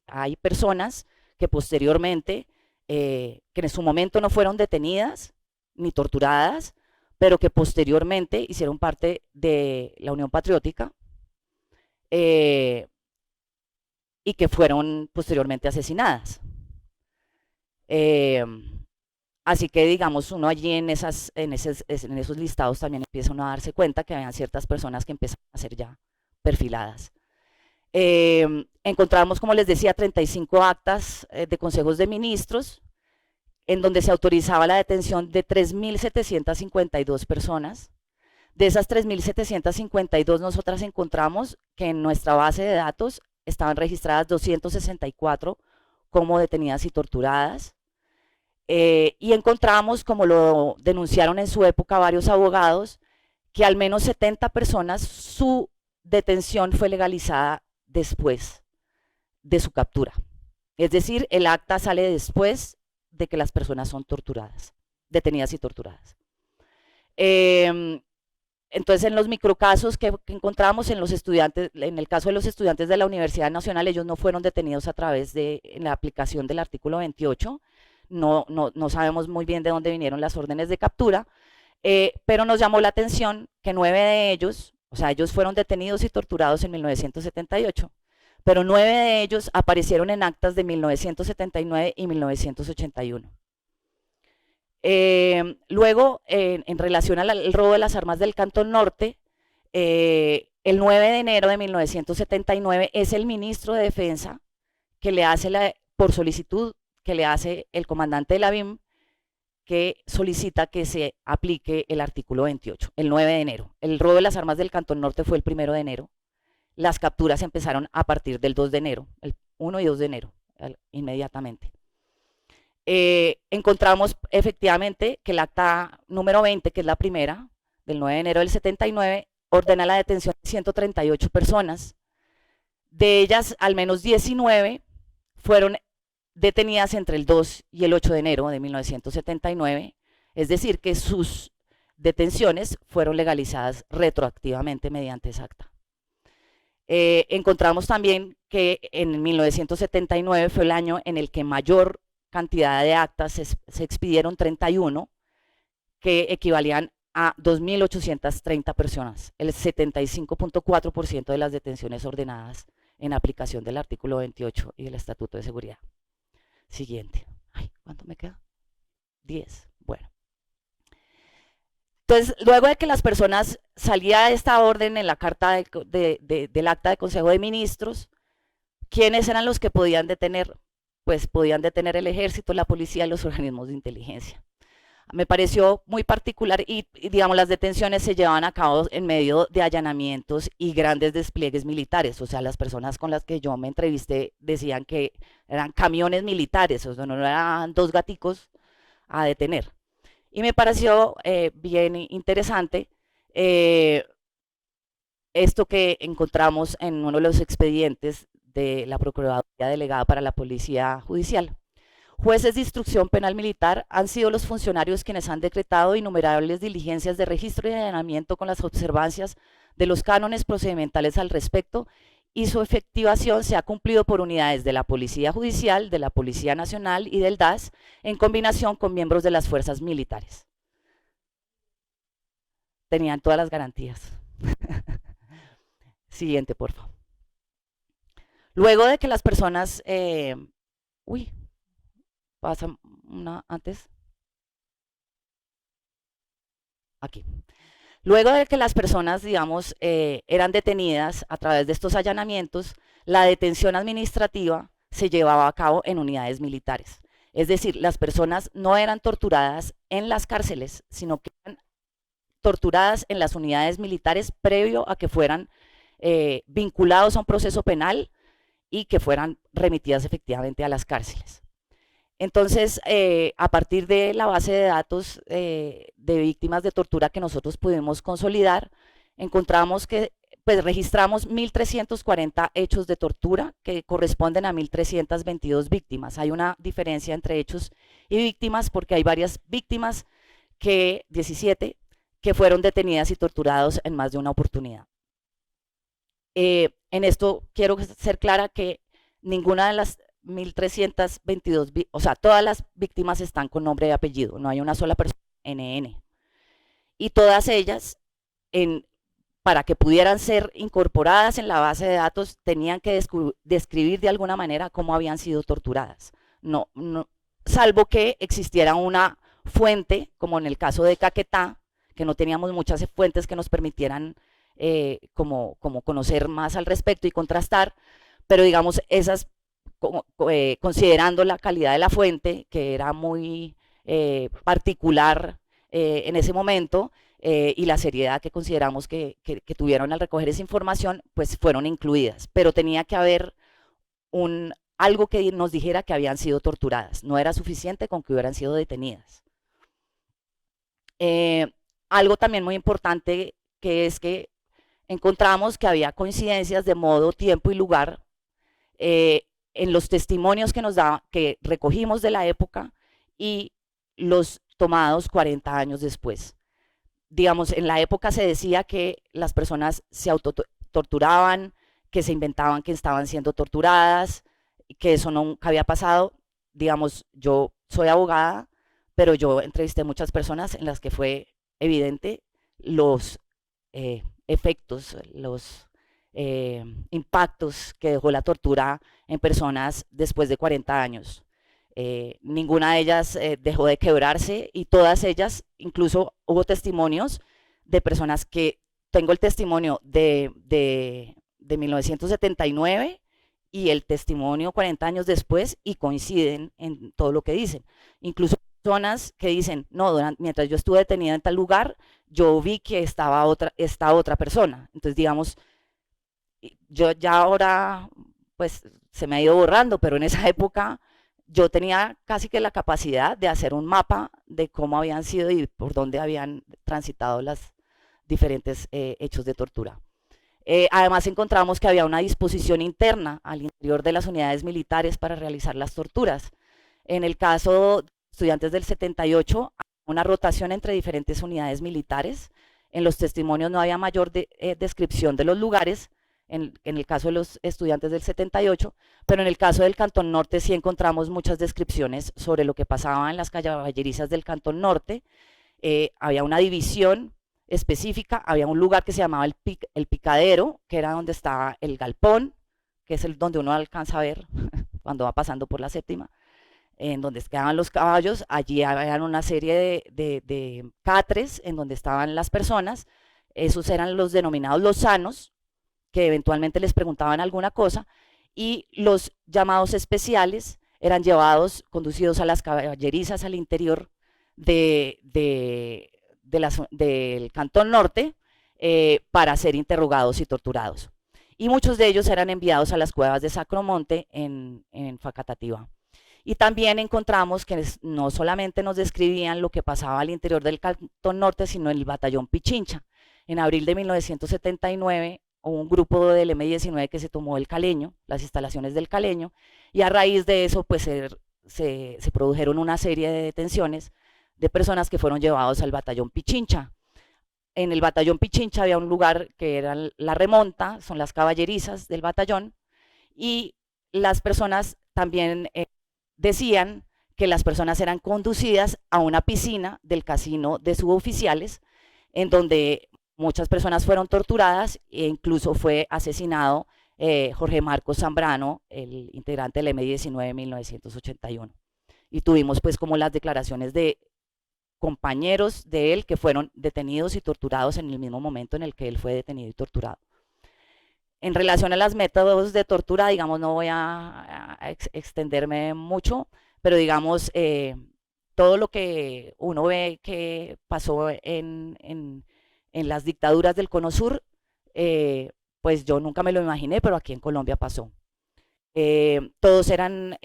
Speaker 2: hay personas que posteriormente, que en su momento no fueron detenidas ni torturadas, pero que posteriormente hicieron parte de la Unión Patriótica y que fueron posteriormente asesinadas. Así que digamos, uno allí en esos listados también empieza uno a darse cuenta que había ciertas personas que empiezan a ser ya perfiladas. Encontramos, como les decía, 35 actas de consejos de ministros, en donde se autorizaba la detención de 3.752 personas. De esas 3.752, nosotras encontramos que en nuestra base de datos estaban registradas 264 como detenidas y torturadas. Y encontramos, como lo denunciaron en su época varios abogados, que al menos 70 personas su detención fue legalizada después de su captura. Es decir, el acta sale después de que las personas son torturadas, detenidas y torturadas. Entonces, en los microcasos que encontramos en el caso de los estudiantes de la Universidad Nacional, ellos no fueron detenidos a través de la aplicación del artículo 28, no sabemos muy bien de dónde vinieron las órdenes de captura, pero nos llamó la atención que 9 de ellos, o sea, ellos fueron detenidos y torturados en 1978, pero 9 de ellos aparecieron en actas de 1979 y 1981. Luego, en relación al robo de las armas del Cantón Norte, el 9 de enero de 1979 es el ministro de Defensa que le hace, por solicitud que le hace el comandante de la BIM, que solicita que se aplique el artículo 28, el 9 de enero. El robo de las armas del Cantón Norte fue el 1 de enero. Las capturas empezaron a partir del 2 de enero, el 1 y 2 de enero, inmediatamente. Encontramos efectivamente que el acta número 20, que es la primera, del 9 de enero del 79, ordena la detención de 138 personas. De ellas, al menos 19 fueron detenidas entre el 2 y el 8 de enero de 1979, es decir, que sus detenciones fueron legalizadas retroactivamente mediante esa acta. Encontramos también que en 1979 fue el año en el que mayor cantidad de actas se expidieron, 31, que equivalían a 2.830 personas, el 75.4% de las detenciones ordenadas en aplicación del artículo 28 y del Estatuto de Seguridad. Siguiente. Ay, ¿cuánto me queda? 10. Bueno. Entonces, luego de que las personas salía esta orden en la carta del acta de Consejo de Ministros, ¿quiénes eran los que podían detener? Pues podían detener el ejército, la policía y los organismos de inteligencia. Me pareció muy particular y digamos, las detenciones se llevaban a cabo en medio de allanamientos y grandes despliegues militares. O sea, las personas con las que yo me entrevisté decían que eran camiones militares, o sea, no eran dos gaticos a detener. Y me pareció bien interesante esto que encontramos en uno de los expedientes de la Procuraduría Delegada para la Policía Judicial. Jueces de instrucción penal militar han sido los funcionarios quienes han decretado innumerables diligencias de registro y allanamiento con las observancias de los cánones procedimentales al respecto, y su efectivación se ha cumplido por unidades de la Policía Judicial, de la Policía Nacional y del DAS, en combinación con miembros de las fuerzas militares. Tenían todas las garantías. Siguiente, por favor. Luego de que las personas... pasa una antes. Aquí. Luego de que las personas, digamos, eran detenidas a través de estos allanamientos, la detención administrativa se llevaba a cabo en unidades militares. Es decir, las personas no eran torturadas en las cárceles, sino que eran torturadas en las unidades militares previo a que fueran vinculados a un proceso penal y que fueran remitidas efectivamente a las cárceles. Entonces, a partir de la base de datos de víctimas de tortura que nosotros pudimos consolidar, encontramos que pues, registramos 1.340 hechos de tortura que corresponden a 1.322 víctimas. Hay una diferencia entre hechos y víctimas porque hay varias víctimas, 17, que fueron detenidas y torturados en más de una oportunidad. En esto quiero ser clara que ninguna de las 1.322, o sea, todas las víctimas están con nombre y apellido, no hay una sola persona NN. Y todas ellas, para que pudieran ser incorporadas en la base de datos, tenían que describir de alguna manera cómo habían sido torturadas. No, salvo que existiera una fuente, como en el caso de Caquetá, que no teníamos muchas fuentes que nos permitieran como conocer más al respecto y contrastar, pero digamos, esas considerando la calidad de la fuente, que era muy particular en ese momento, y la seriedad que consideramos que tuvieron al recoger esa información, pues fueron incluidas, pero tenía que haber algo que nos dijera que habían sido torturadas, no era suficiente con que hubieran sido detenidas. Algo también muy importante que es que encontramos que había coincidencias de modo, tiempo y lugar en los testimonios que recogimos de la época y los tomados 40 años después. Digamos, en la época se decía que las personas se autotorturaban, que se inventaban que estaban siendo torturadas, que eso nunca había pasado. Digamos, yo soy abogada, pero yo entrevisté muchas personas en las que fue evidente los efectos, los impactos que dejó la tortura en personas después de 40 años. Ninguna de ellas dejó de quebrarse y todas ellas, incluso hubo testimonios de personas que, tengo el testimonio de 1979 y el testimonio 40 años después y coinciden en todo lo que dicen. Incluso personas que dicen, no, mientras yo estuve detenida en tal lugar, yo vi que estaba esta otra persona. Entonces, digamos, yo ya ahora, pues se me ha ido borrando, pero en esa época yo tenía casi que la capacidad de hacer un mapa de cómo habían sido y por dónde habían transitado las diferentes hechos de tortura. Además encontramos que había una disposición interna al interior de las unidades militares para realizar las torturas. En el caso de estudiantes del 78, una rotación entre diferentes unidades militares. En los testimonios no había mayor descripción de los lugares, en el caso de los estudiantes del 78, pero en el caso del Cantón Norte sí encontramos muchas descripciones sobre lo que pasaba en las caballerizas del Cantón Norte. Había una división específica, había un lugar que se llamaba el Picadero, que era donde estaba el galpón, que es donde uno alcanza a ver cuando va pasando por la séptima, en donde quedaban los caballos. Allí había una serie de catres en donde estaban las personas. Esos eran los denominados lozanos, que eventualmente les preguntaban alguna cosa, y los llamados especiales eran llevados, conducidos a las caballerizas al interior del Cantón Norte para ser interrogados y torturados. Y muchos de ellos eran enviados a las cuevas de Sacromonte en Facatativá. Y también encontramos que no solamente nos describían lo que pasaba al interior del Cantón Norte, sino en el batallón Pichincha. En abril de 1979 hubo un grupo del M-19 que se tomó el Caleño, las instalaciones del Caleño, y a raíz de eso pues se produjeron una serie de detenciones de personas que fueron llevados al batallón Pichincha. En el batallón Pichincha había un lugar que era la remonta, son las caballerizas del batallón, y las personas también decían que las personas eran conducidas a una piscina del casino de suboficiales, en donde muchas personas fueron torturadas e incluso fue asesinado Jorge Marcos Zambrano, el integrante del M-19 en 1981. Y tuvimos pues como las declaraciones de compañeros de él que fueron detenidos y torturados en el mismo momento en el que él fue detenido y torturado. En relación a los métodos de tortura, digamos, no voy a extenderme mucho, pero digamos, todo lo que uno ve que pasó en las dictaduras del Cono Sur, pues yo nunca me lo imaginé, pero aquí en Colombia pasó. Todos eran,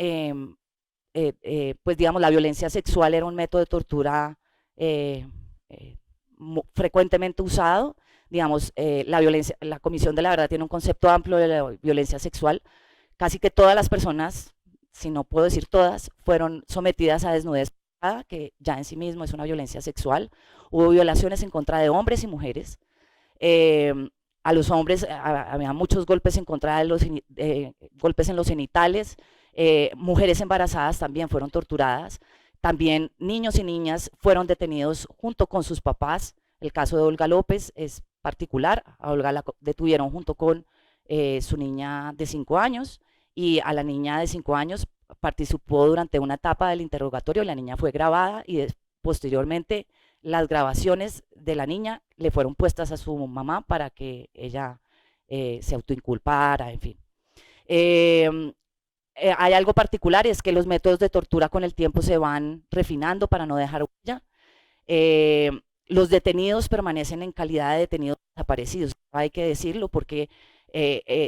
Speaker 2: pues digamos, la violencia sexual era un método de tortura frecuentemente usado. Digamos, la Comisión de la Verdad tiene un concepto amplio de la violencia sexual. Casi que todas las personas, si no puedo decir todas, fueron sometidas a desnudez, que ya en sí mismo es una violencia sexual. Hubo violaciones en contra de hombres y mujeres. A los hombres había muchos golpes en contra de los golpes en los genitales. Mujeres embarazadas también fueron torturadas. También niños y niñas fueron detenidos junto con sus papás. El caso de Olga López es particular. A Olga la detuvieron junto con su niña de 5 años, y a la niña de 5 años participó durante una etapa del interrogatorio. La niña fue grabada y posteriormente las grabaciones de la niña le fueron puestas a su mamá para que ella se autoinculpara, en fin. Hay algo particular, y es que los métodos de tortura con el tiempo se van refinando para no dejar huella. Los detenidos permanecen en calidad de detenidos desaparecidos, hay que decirlo, porque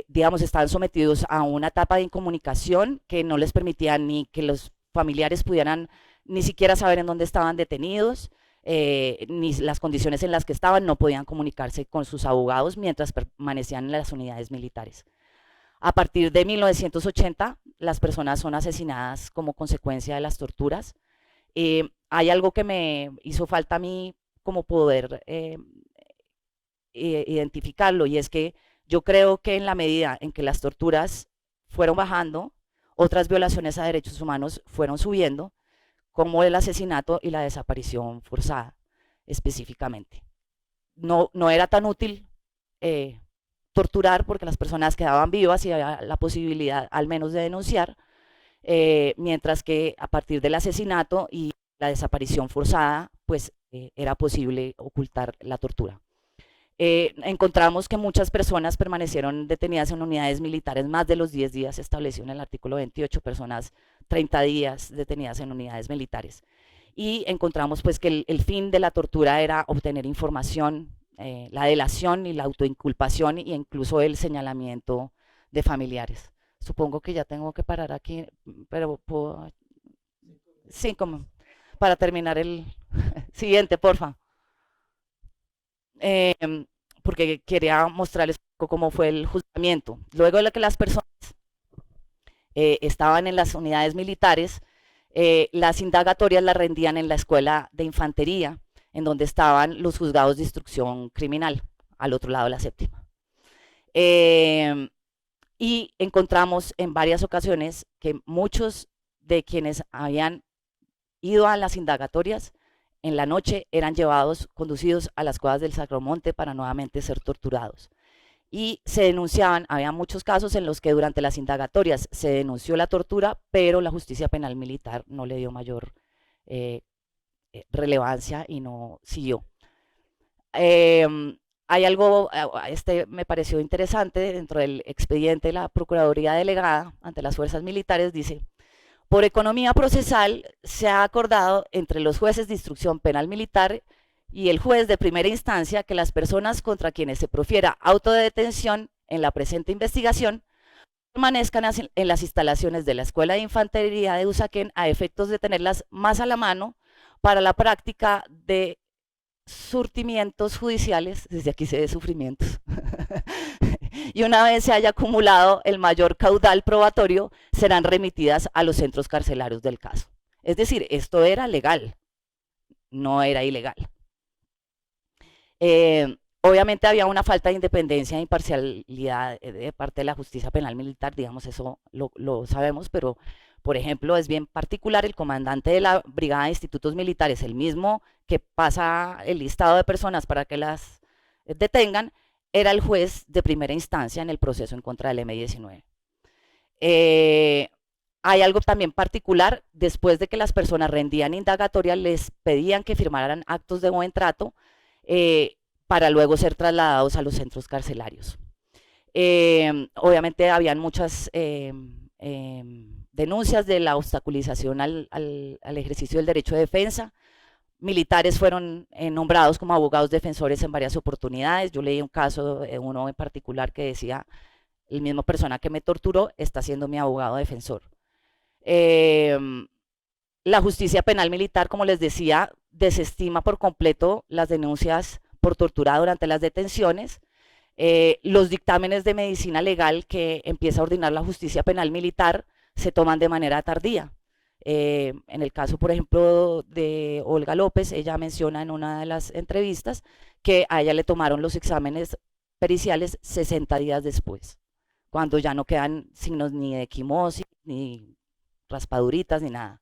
Speaker 2: digamos, estaban sometidos a una etapa de incomunicación que no les permitía ni que los familiares pudieran ni siquiera saber en dónde estaban detenidos, ni las condiciones en las que estaban, no podían comunicarse con sus abogados mientras permanecían en las unidades militares. A partir de 1980, las personas son asesinadas como consecuencia de las torturas. Hay algo que me hizo falta a mí como poder identificarlo, y es que yo creo que en la medida en que las torturas fueron bajando, otras violaciones a derechos humanos fueron subiendo, como el asesinato y la desaparición forzada específicamente. No era tan útil torturar porque las personas quedaban vivas y había la posibilidad al menos de denunciar, mientras que a partir del asesinato y la desaparición forzada, pues era posible ocultar la tortura. Encontramos que muchas personas permanecieron detenidas en unidades militares más de los 10 días, estableció en el artículo 28, personas 30 días detenidas en unidades militares. Y encontramos pues que el fin de la tortura era obtener información, la delación y la autoinculpación e incluso el señalamiento de familiares. Supongo que ya tengo que parar aquí, pero puedo... Sí, como para terminar el siguiente, porfa. Eh, porque quería mostrarles un poco cómo fue el juzgamiento. Luego de que las personas estaban en las unidades militares, las indagatorias las rendían en la escuela de infantería, en donde estaban los juzgados de instrucción criminal, al otro lado de la séptima. Y encontramos en varias ocasiones que muchos de quienes habían ido a las indagatorias en la noche eran llevados, conducidos a las cuevas del Sacromonte para nuevamente ser torturados. Y se denunciaban, había muchos casos en los que durante las indagatorias se denunció la tortura, pero la justicia penal militar no le dio mayor relevancia y no siguió. Hay algo, me pareció interesante, dentro del expediente de la Procuraduría Delegada ante las fuerzas militares, dice: por economía procesal se ha acordado entre los jueces de instrucción penal militar y el juez de primera instancia que las personas contra quienes se profiera auto de detención en la presente investigación permanezcan en las instalaciones de la Escuela de Infantería de Usaquén a efectos de tenerlas más a la mano para la práctica de surtimientos judiciales, desde aquí se ve sufrimientos, y una vez se haya acumulado el mayor caudal probatorio, serán remitidas a los centros carcelarios del caso. Es decir, esto era legal, no era ilegal. Obviamente había una falta de independencia e imparcialidad de parte de la justicia penal militar, digamos, eso lo sabemos, pero por ejemplo es bien particular el comandante de la Brigada de Institutos Militares, el mismo que pasa el listado de personas para que las detengan, era el juez de primera instancia en el proceso en contra del M-19. Hay algo también particular: después de que las personas rendían indagatoria, les pedían que firmaran actos de buen trato para luego ser trasladados a los centros carcelarios. Obviamente habían muchas denuncias de la obstaculización al ejercicio del derecho de defensa. Militares fueron nombrados como abogados defensores en varias oportunidades. Yo leí un caso, uno en particular, que decía: el mismo persona que me torturó está siendo mi abogado defensor. La justicia penal militar, como les decía, desestima por completo las denuncias por tortura durante las detenciones. Los dictámenes de medicina legal que empieza a ordenar la justicia penal militar se toman de manera tardía. En el caso, por ejemplo, de Olga López, ella menciona en una de las entrevistas que a ella le tomaron los exámenes periciales 60 días después, cuando ya no quedan signos ni de equimosis, ni raspaduritas, ni nada.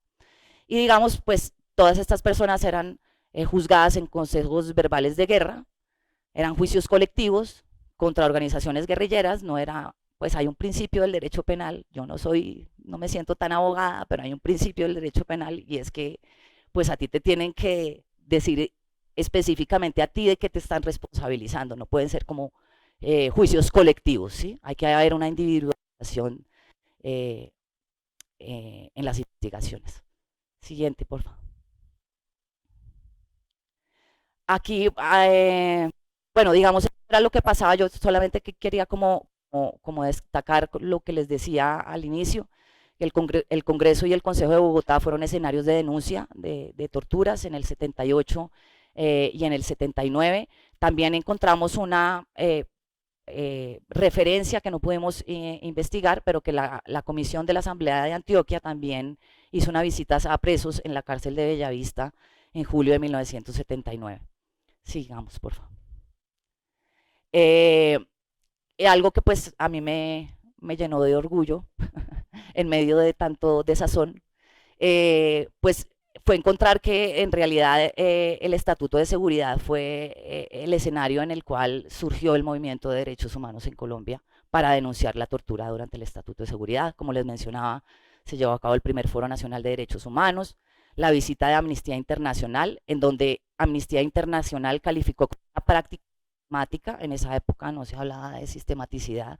Speaker 2: Y digamos, pues todas estas personas eran juzgadas en consejos verbales de guerra, eran juicios colectivos contra organizaciones guerrilleras, no era, pues hay un principio del derecho penal, yo no me siento tan abogada, pero hay un principio del derecho penal, y es que pues a ti te tienen que decir específicamente a ti de qué te están responsabilizando, no pueden ser como juicios colectivos, ¿sí? Hay que haber una individualización en las investigaciones. Siguiente, por favor. Aquí, bueno, digamos, era lo que pasaba. Yo solamente quería como destacar lo que les decía al inicio. El Congreso y el Consejo de Bogotá fueron escenarios de denuncia de torturas en el 78 y en el 79. También encontramos una referencia que no pudimos investigar, pero que la Comisión de la Asamblea de Antioquia también hizo una visita a presos en la cárcel de Bellavista en julio de 1979. Sigamos, por favor. Algo que pues a mí me llenó de orgullo en medio de tanto desazón, pues fue encontrar que en realidad el Estatuto de Seguridad fue el escenario en el cual surgió el movimiento de derechos humanos en Colombia para denunciar la tortura durante el Estatuto de Seguridad. Como les mencionaba, se llevó a cabo el primer Foro Nacional de Derechos Humanos, la visita de Amnistía Internacional, en donde Amnistía Internacional calificó como una práctica sistemática. En esa época no se hablaba de sistematicidad,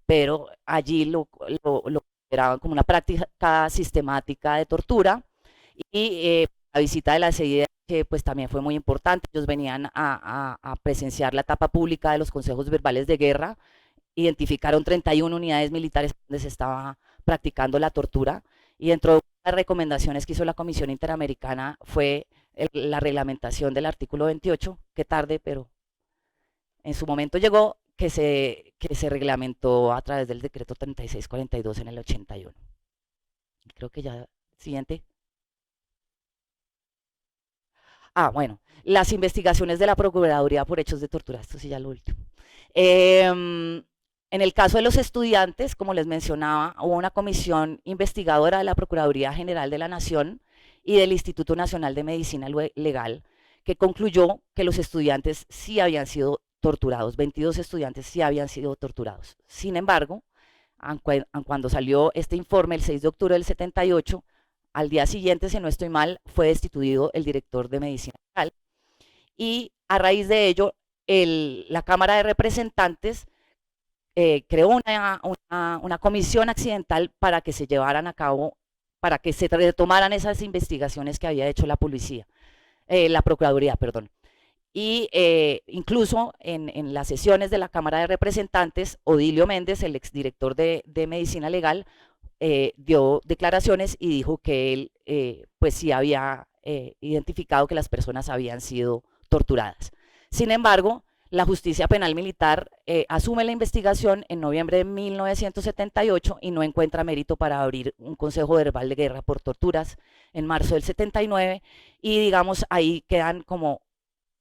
Speaker 2: pero allí lo consideraban como una práctica sistemática de tortura. Y la visita de la CIDE, que pues también fue muy importante. Ellos venían a presenciar la etapa pública de los consejos verbales de guerra, identificaron 31 unidades militares donde se estaba practicando la tortura, y dentro de las recomendaciones que hizo la Comisión Interamericana fue la reglamentación del artículo 28, que tarde, pero en su momento llegó, que se reglamentó a través del decreto 3642 en el 81. Creo que ya, siguiente. Bueno, las investigaciones de la Procuraduría por hechos de tortura, esto sí ya lo último. En el caso de los estudiantes, como les mencionaba, hubo una comisión investigadora de la Procuraduría General de la Nación y del Instituto Nacional de Medicina Legal, que concluyó que los estudiantes sí habían sido torturados, 22 estudiantes sí habían sido torturados. Sin embargo, cuando salió este informe el 6 de octubre del 78, al día siguiente, si no estoy mal, fue destituido el director de Medicina Legal, y a raíz de ello, la Cámara de Representantes creó una comisión accidental para que se llevaran a cabo, para que se retomaran esas investigaciones que había hecho la policía, la Procuraduría, perdón. Y incluso en las sesiones de la Cámara de Representantes, Odilio Méndez, el exdirector de Medicina Legal, dio declaraciones y dijo que él pues sí había identificado que las personas habían sido torturadas. Sin embargo, la Justicia Penal Militar asume la investigación en noviembre de 1978 y no encuentra mérito para abrir un consejo verbal de guerra por torturas en marzo del 79, y digamos ahí quedan como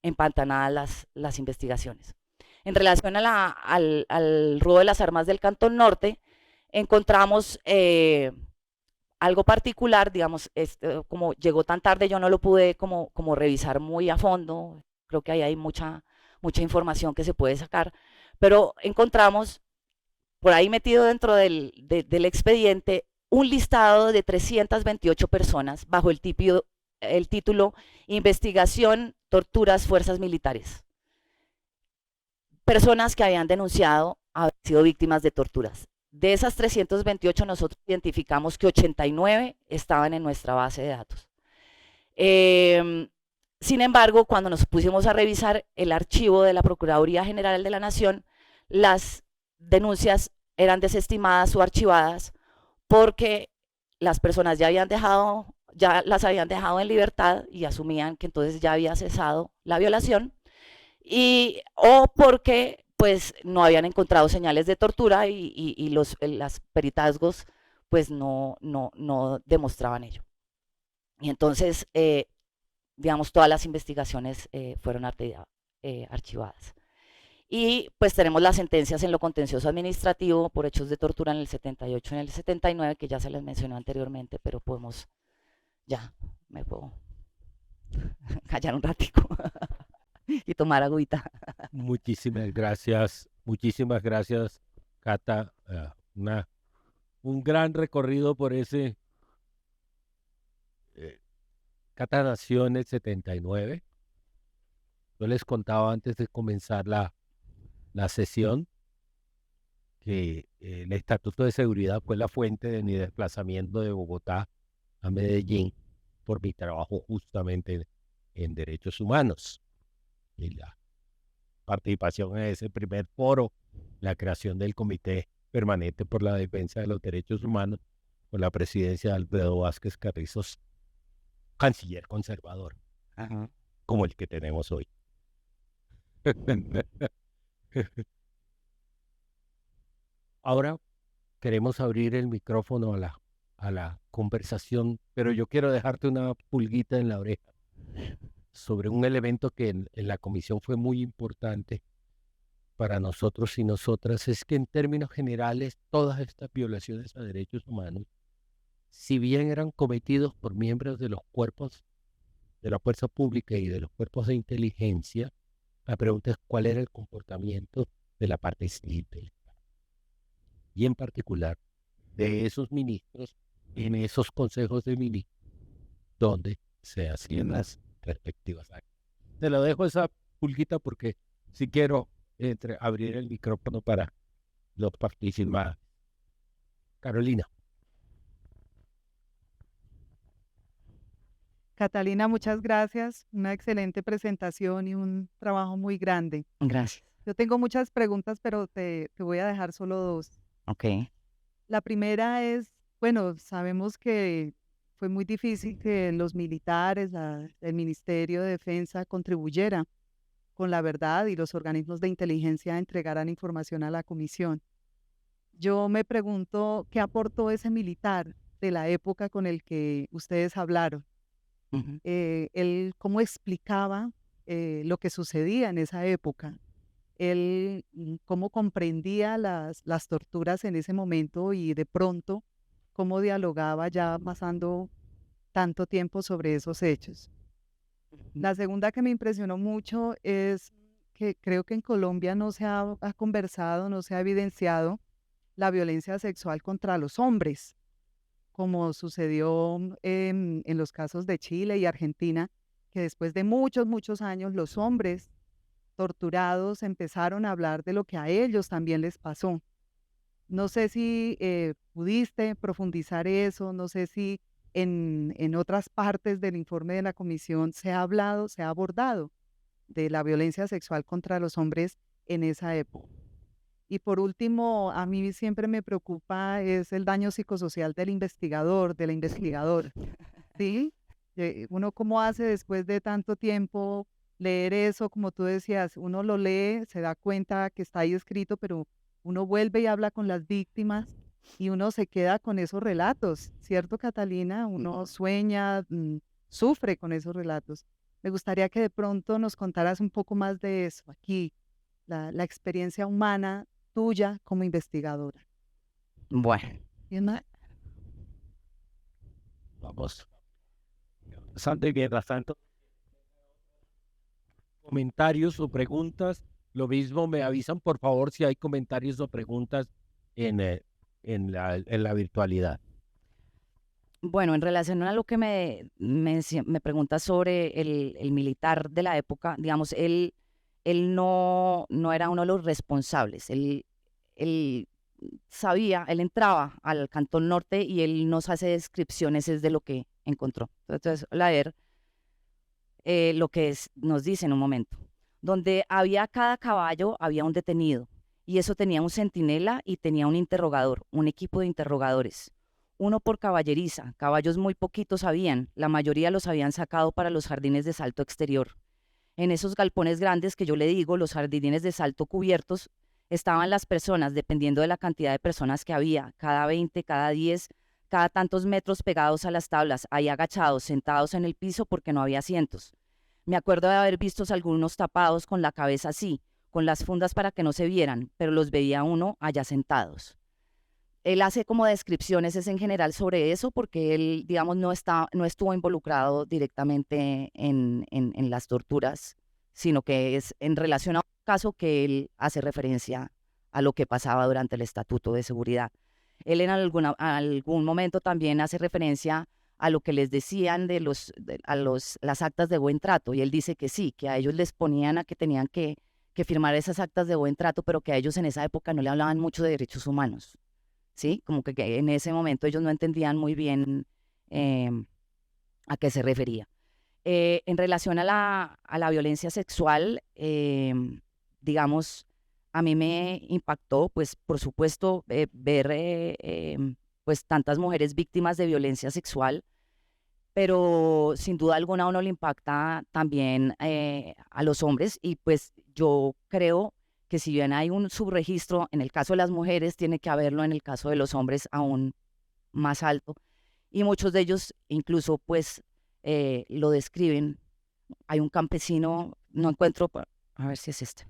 Speaker 2: empantanadas las investigaciones. En relación al robo de las armas del Cantón Norte, encontramos algo particular, digamos, como llegó tan tarde, yo no lo pude como revisar muy a fondo. Creo que ahí hay mucha información que se puede sacar, pero encontramos por ahí metido dentro del expediente un listado de 328 personas bajo el título Investigación, Torturas, Fuerzas Militares. Personas que habían denunciado haber sido víctimas de torturas. De esas 328, nosotros identificamos que 89 estaban en nuestra base de datos. Sin embargo, cuando nos pusimos a revisar el archivo de la Procuraduría General de la Nación, las denuncias eran desestimadas o archivadas porque las personas ya las habían dejado en libertad y asumían que entonces ya había cesado la violación, o porque pues no habían encontrado señales de tortura y los peritazgos pues no demostraban ello. Y entonces, digamos, todas las investigaciones fueron archivadas. Y pues tenemos las sentencias en lo contencioso administrativo por hechos de tortura en el 78 y en el 79, que ya se les mencionó anteriormente, pero podemos, ya, me puedo callar un ratico y tomar agüita.
Speaker 1: Muchísimas gracias, Cata. Un gran recorrido por ese... Cata nació en el 79. Yo les contaba antes de comenzar la sesión que el Estatuto de Seguridad fue la fuente de mi desplazamiento de Bogotá a Medellín por mi trabajo justamente en derechos humanos y la participación en ese primer foro, la creación del Comité Permanente por la Defensa de los Derechos Humanos con la presidencia de Alfredo Vázquez Carrizos, canciller conservador, como el que tenemos hoy. Ahora queremos abrir el micrófono a la conversación, pero yo quiero dejarte una pulguita en la oreja sobre un elemento que en la comisión fue muy importante para nosotros y nosotras. Es que en términos generales todas estas violaciones a derechos humanos si bien eran cometidos por miembros de los cuerpos de la fuerza pública y de los cuerpos de inteligencia, la pregunta es cuál era el comportamiento de la parte civil y en particular de esos ministros en esos consejos de ministros donde se hacían las respectivas actas. Te lo dejo esa pulguita porque si quiero abrir el micrófono para los participantes. Carolina.
Speaker 3: Catalina, muchas gracias. Una excelente presentación y un trabajo muy grande.
Speaker 2: Gracias.
Speaker 3: Yo tengo muchas preguntas, pero te voy a dejar solo dos.
Speaker 2: Ok.
Speaker 3: La primera es, bueno, sabemos que fue muy difícil que los militares, el Ministerio de Defensa contribuyera con la verdad y los organismos de inteligencia entregaran información a la comisión. Yo me pregunto, ¿qué aportó ese militar de la época con el que ustedes hablaron? Él cómo explicaba lo que sucedía en esa época, él cómo comprendía las torturas en ese momento y de pronto cómo dialogaba ya pasando tanto tiempo sobre esos hechos. La segunda que me impresionó mucho es que creo que en Colombia no se ha conversado, no se ha evidenciado la violencia sexual contra los hombres como sucedió en los casos de Chile y Argentina, que después de muchos, muchos años los hombres torturados empezaron a hablar de lo que a ellos también les pasó. No sé si pudiste profundizar eso, no sé si en otras partes del informe de la comisión se ha hablado, se ha abordado de la violencia sexual contra los hombres en esa época. Y por último, a mí siempre me preocupa es el daño psicosocial del investigador, de la investigadora. ¿Sí? Uno cómo hace después de tanto tiempo leer eso, como tú decías, uno lo lee, se da cuenta que está ahí escrito, pero uno vuelve y habla con las víctimas y uno se queda con esos relatos, ¿cierto, Catalina? Uno sueña, sufre con esos relatos. Me gustaría que de pronto nos contaras un poco más de eso aquí, la experiencia humana tuya como investigadora.
Speaker 2: Bueno,
Speaker 3: ¿Bien más?
Speaker 1: Vamos. Bastante y mientras tanto, comentarios o preguntas, lo mismo me avisan por favor si hay comentarios o preguntas en la virtualidad.
Speaker 2: bueno, en relación a lo que me preguntas sobre el militar de la época, digamos, él no era uno de los responsables. Él sabía, él entraba al Cantón Norte y él nos hace descripciones es de lo que encontró. Entonces, leer lo que nos dice en un momento. Donde había cada caballo, había un detenido. Y eso tenía un centinela y tenía un interrogador, un equipo de interrogadores. Uno por caballeriza, caballos muy poquitos habían, la mayoría los habían sacado para los jardines de salto exterior. En esos galpones grandes que yo le digo, los jardines de salto cubiertos, estaban las personas, dependiendo de la cantidad de personas que había, cada 20, cada 10, cada tantos metros pegados a las tablas, ahí agachados, sentados en el piso porque no había asientos. Me acuerdo de haber visto algunos tapados con la cabeza así, con las fundas para que no se vieran, pero los veía uno allá sentados. Él hace como descripciones es en general sobre eso porque él, digamos, no estuvo involucrado directamente en las torturas, sino que es en relación a un caso que él hace referencia a lo que pasaba durante el Estatuto de Seguridad. Él en algún momento también hace referencia a lo que les decían las actas de buen trato, y él dice que sí, que a ellos les ponían a que tenían que firmar esas actas de buen trato, pero que a ellos en esa época no le hablaban mucho de derechos humanos. ¿Sí? Como que en ese momento ellos no entendían muy bien a qué se refería. En relación a la violencia sexual, digamos, a mí me impactó, pues, por supuesto, ver pues tantas mujeres víctimas de violencia sexual, pero sin duda alguna a uno le impacta también a los hombres, y pues yo creo que si bien hay un subregistro en el caso de las mujeres, tiene que haberlo en el caso de los hombres aún más alto, y muchos de ellos incluso pues lo describen. Hay un campesino, no encuentro, a ver si es este.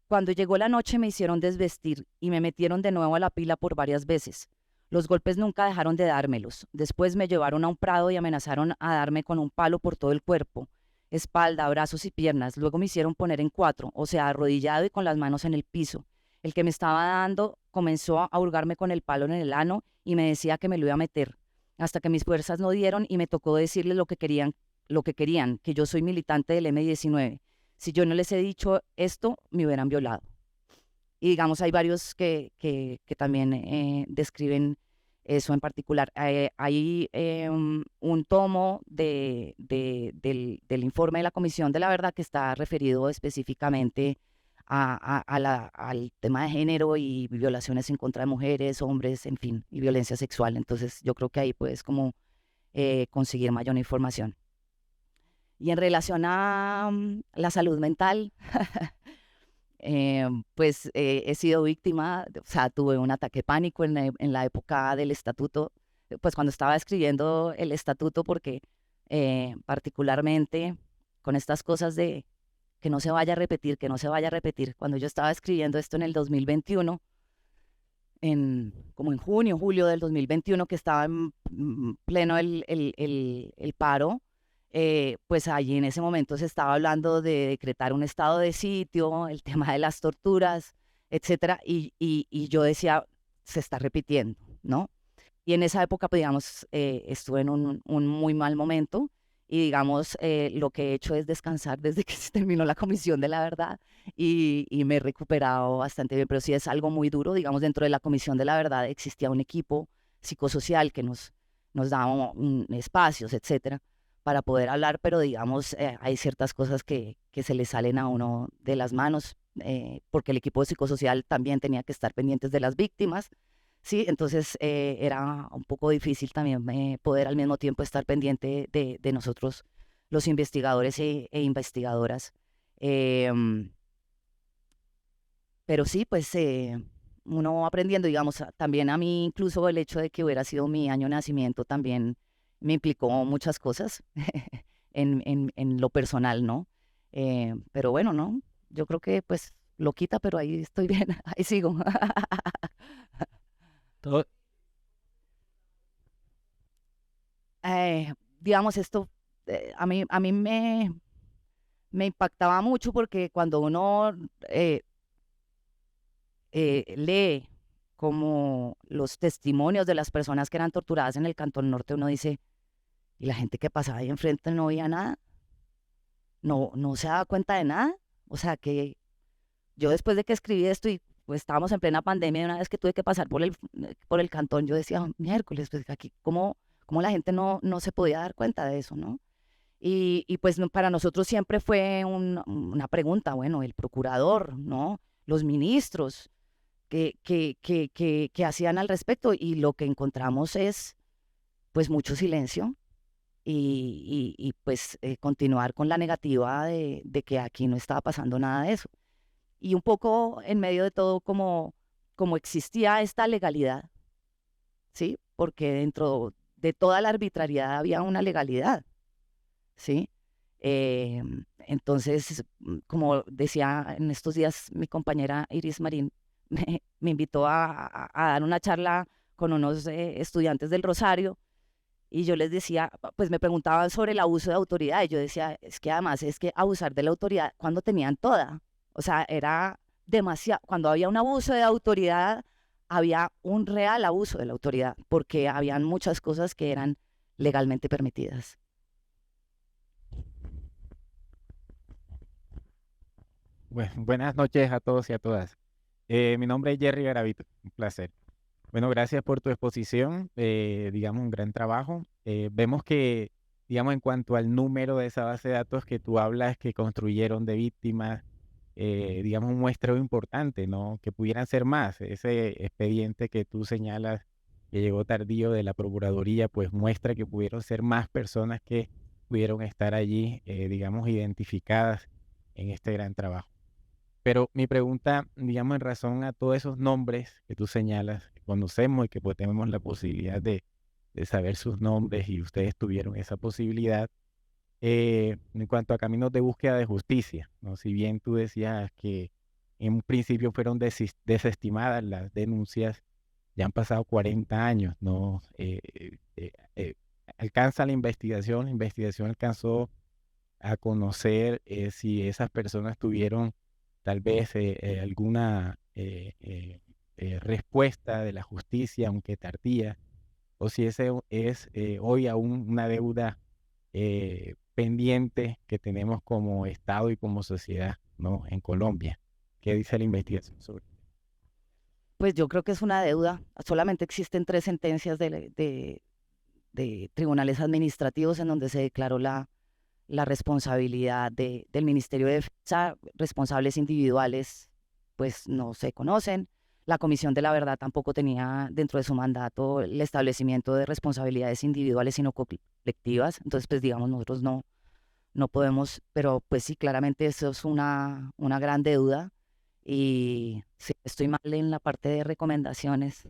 Speaker 2: Cuando llegó la noche me hicieron desvestir y me metieron de nuevo a la pila por varias veces. Los golpes nunca dejaron de dármelos. Después me llevaron a un prado y amenazaron a darme con un palo por todo el cuerpo, espalda, brazos y piernas. Luego me hicieron poner en cuatro, o sea, arrodillado y con las manos en el piso. El que me estaba dando comenzó a hurgarme con el palo en el ano y me decía que me lo iba a meter, hasta que mis fuerzas no dieron y me tocó decirles lo que querían, que yo soy militante del M-19. Si yo no les he dicho esto, me hubieran violado. Y digamos, hay varios que también describen eso en particular. Hay un tomo del informe de la Comisión de la Verdad que está referido específicamente al tema de género y violaciones en contra de mujeres, hombres, en fin, y violencia sexual. Entonces, yo creo que ahí puedes como conseguir mayor información. Y en relación a la salud mental, pues he sido víctima, o sea, tuve un ataque de pánico en la época del estatuto, pues cuando estaba escribiendo el estatuto, porque particularmente con estas cosas de que no se vaya a repetir, que no se vaya a repetir, cuando yo estaba escribiendo esto en el 2021, como en junio, julio del 2021, que estaba en pleno el paro, pues allí en ese momento se estaba hablando de decretar un estado de sitio, el tema de las torturas, etcétera, y yo decía, se está repitiendo, ¿no? Y en esa época, pues, digamos, estuve en un muy mal momento y, digamos, lo que he hecho es descansar desde que se terminó la Comisión de la Verdad y me he recuperado bastante bien, pero sí es algo muy duro, digamos, dentro de la Comisión de la Verdad existía un equipo psicosocial que nos daba espacios, etcétera, para poder hablar, pero digamos, hay ciertas cosas que se le salen a uno de las manos, porque el equipo psicosocial también tenía que estar pendientes de las víctimas, ¿sí? Entonces era un poco difícil también poder al mismo tiempo estar pendiente de nosotros, los investigadores e investigadoras. Pero sí, pues uno va aprendiendo, digamos, también a mí incluso el hecho de que hubiera sido mi año de nacimiento también me implicó muchas cosas en lo personal, ¿no? Pero bueno, ¿no? Yo creo que pues lo quita, pero ahí estoy bien, ahí sigo.
Speaker 1: Todo,
Speaker 2: Digamos, esto a mí me impactaba mucho porque cuando uno lee como los testimonios de las personas que eran torturadas en el Cantón Norte, uno dice, y la gente que pasaba ahí enfrente no veía nada, no se daba cuenta de nada. O sea que yo después de que escribí esto y pues estábamos en plena pandemia, y una vez que tuve que pasar por el cantón, yo decía, miércoles, pues aquí, ¿cómo la gente no se podía dar cuenta de eso, ¿no? Y pues para nosotros siempre fue una pregunta, bueno, el procurador, ¿no? Los ministros, que hacían al respecto? Y lo que encontramos es pues mucho silencio y pues continuar con la negativa de que aquí no estaba pasando nada de eso. Y un poco en medio de todo como existía esta legalidad, ¿sí? Porque dentro de toda la arbitrariedad había una legalidad, ¿sí? Entonces, como decía en estos días mi compañera Iris Marín, me invitó a dar una charla con unos estudiantes del Rosario y yo les decía, pues me preguntaban sobre el abuso de autoridad y yo decía, es que además es que abusar de la autoridad cuando tenían toda, o sea, era demasiado, cuando había un abuso de autoridad, había un real abuso de la autoridad, porque habían muchas cosas que eran legalmente permitidas.
Speaker 4: Buenas noches a todos y a todas. Mi nombre es Jerry Garavito, un placer. Bueno, gracias por tu exposición, digamos, un gran trabajo. Vemos que, digamos, en cuanto al número de esa base de datos que tú hablas que construyeron de víctimas, digamos, un muestreo importante, ¿no? Que pudieran ser más. Ese expediente que tú señalas que llegó tardío de la Procuraduría, pues muestra que pudieron ser más personas que pudieron estar allí, digamos, identificadas en este gran trabajo. Pero mi pregunta, digamos, en razón a todos esos nombres que tú señalas, que conocemos y que pues tenemos la posibilidad de saber sus nombres y ustedes tuvieron esa posibilidad, en cuanto a caminos de búsqueda de justicia, ¿no? Si bien tú decías que en un principio fueron desestimadas las denuncias. Ya han pasado 40 años, ¿no? Alcanza la investigación alcanzó a conocer si esas personas tuvieron tal vez alguna respuesta de la justicia, aunque tardía, o si ese es hoy aún una deuda pendiente que tenemos como Estado y como sociedad, ¿no? En Colombia. ¿Qué dice la investigación sobre eso?
Speaker 2: Pues yo creo que es una deuda. Solamente existen 3 sentencias de tribunales administrativos en donde se declaró la responsabilidad del Ministerio de Defensa. Responsables individuales pues no se conocen. La Comisión de la Verdad tampoco tenía dentro de su mandato el establecimiento de responsabilidades individuales, sino colectivas. Entonces, pues digamos, nosotros no podemos, pero pues sí, claramente eso es una gran deuda. Y si estoy mal en la parte de recomendaciones,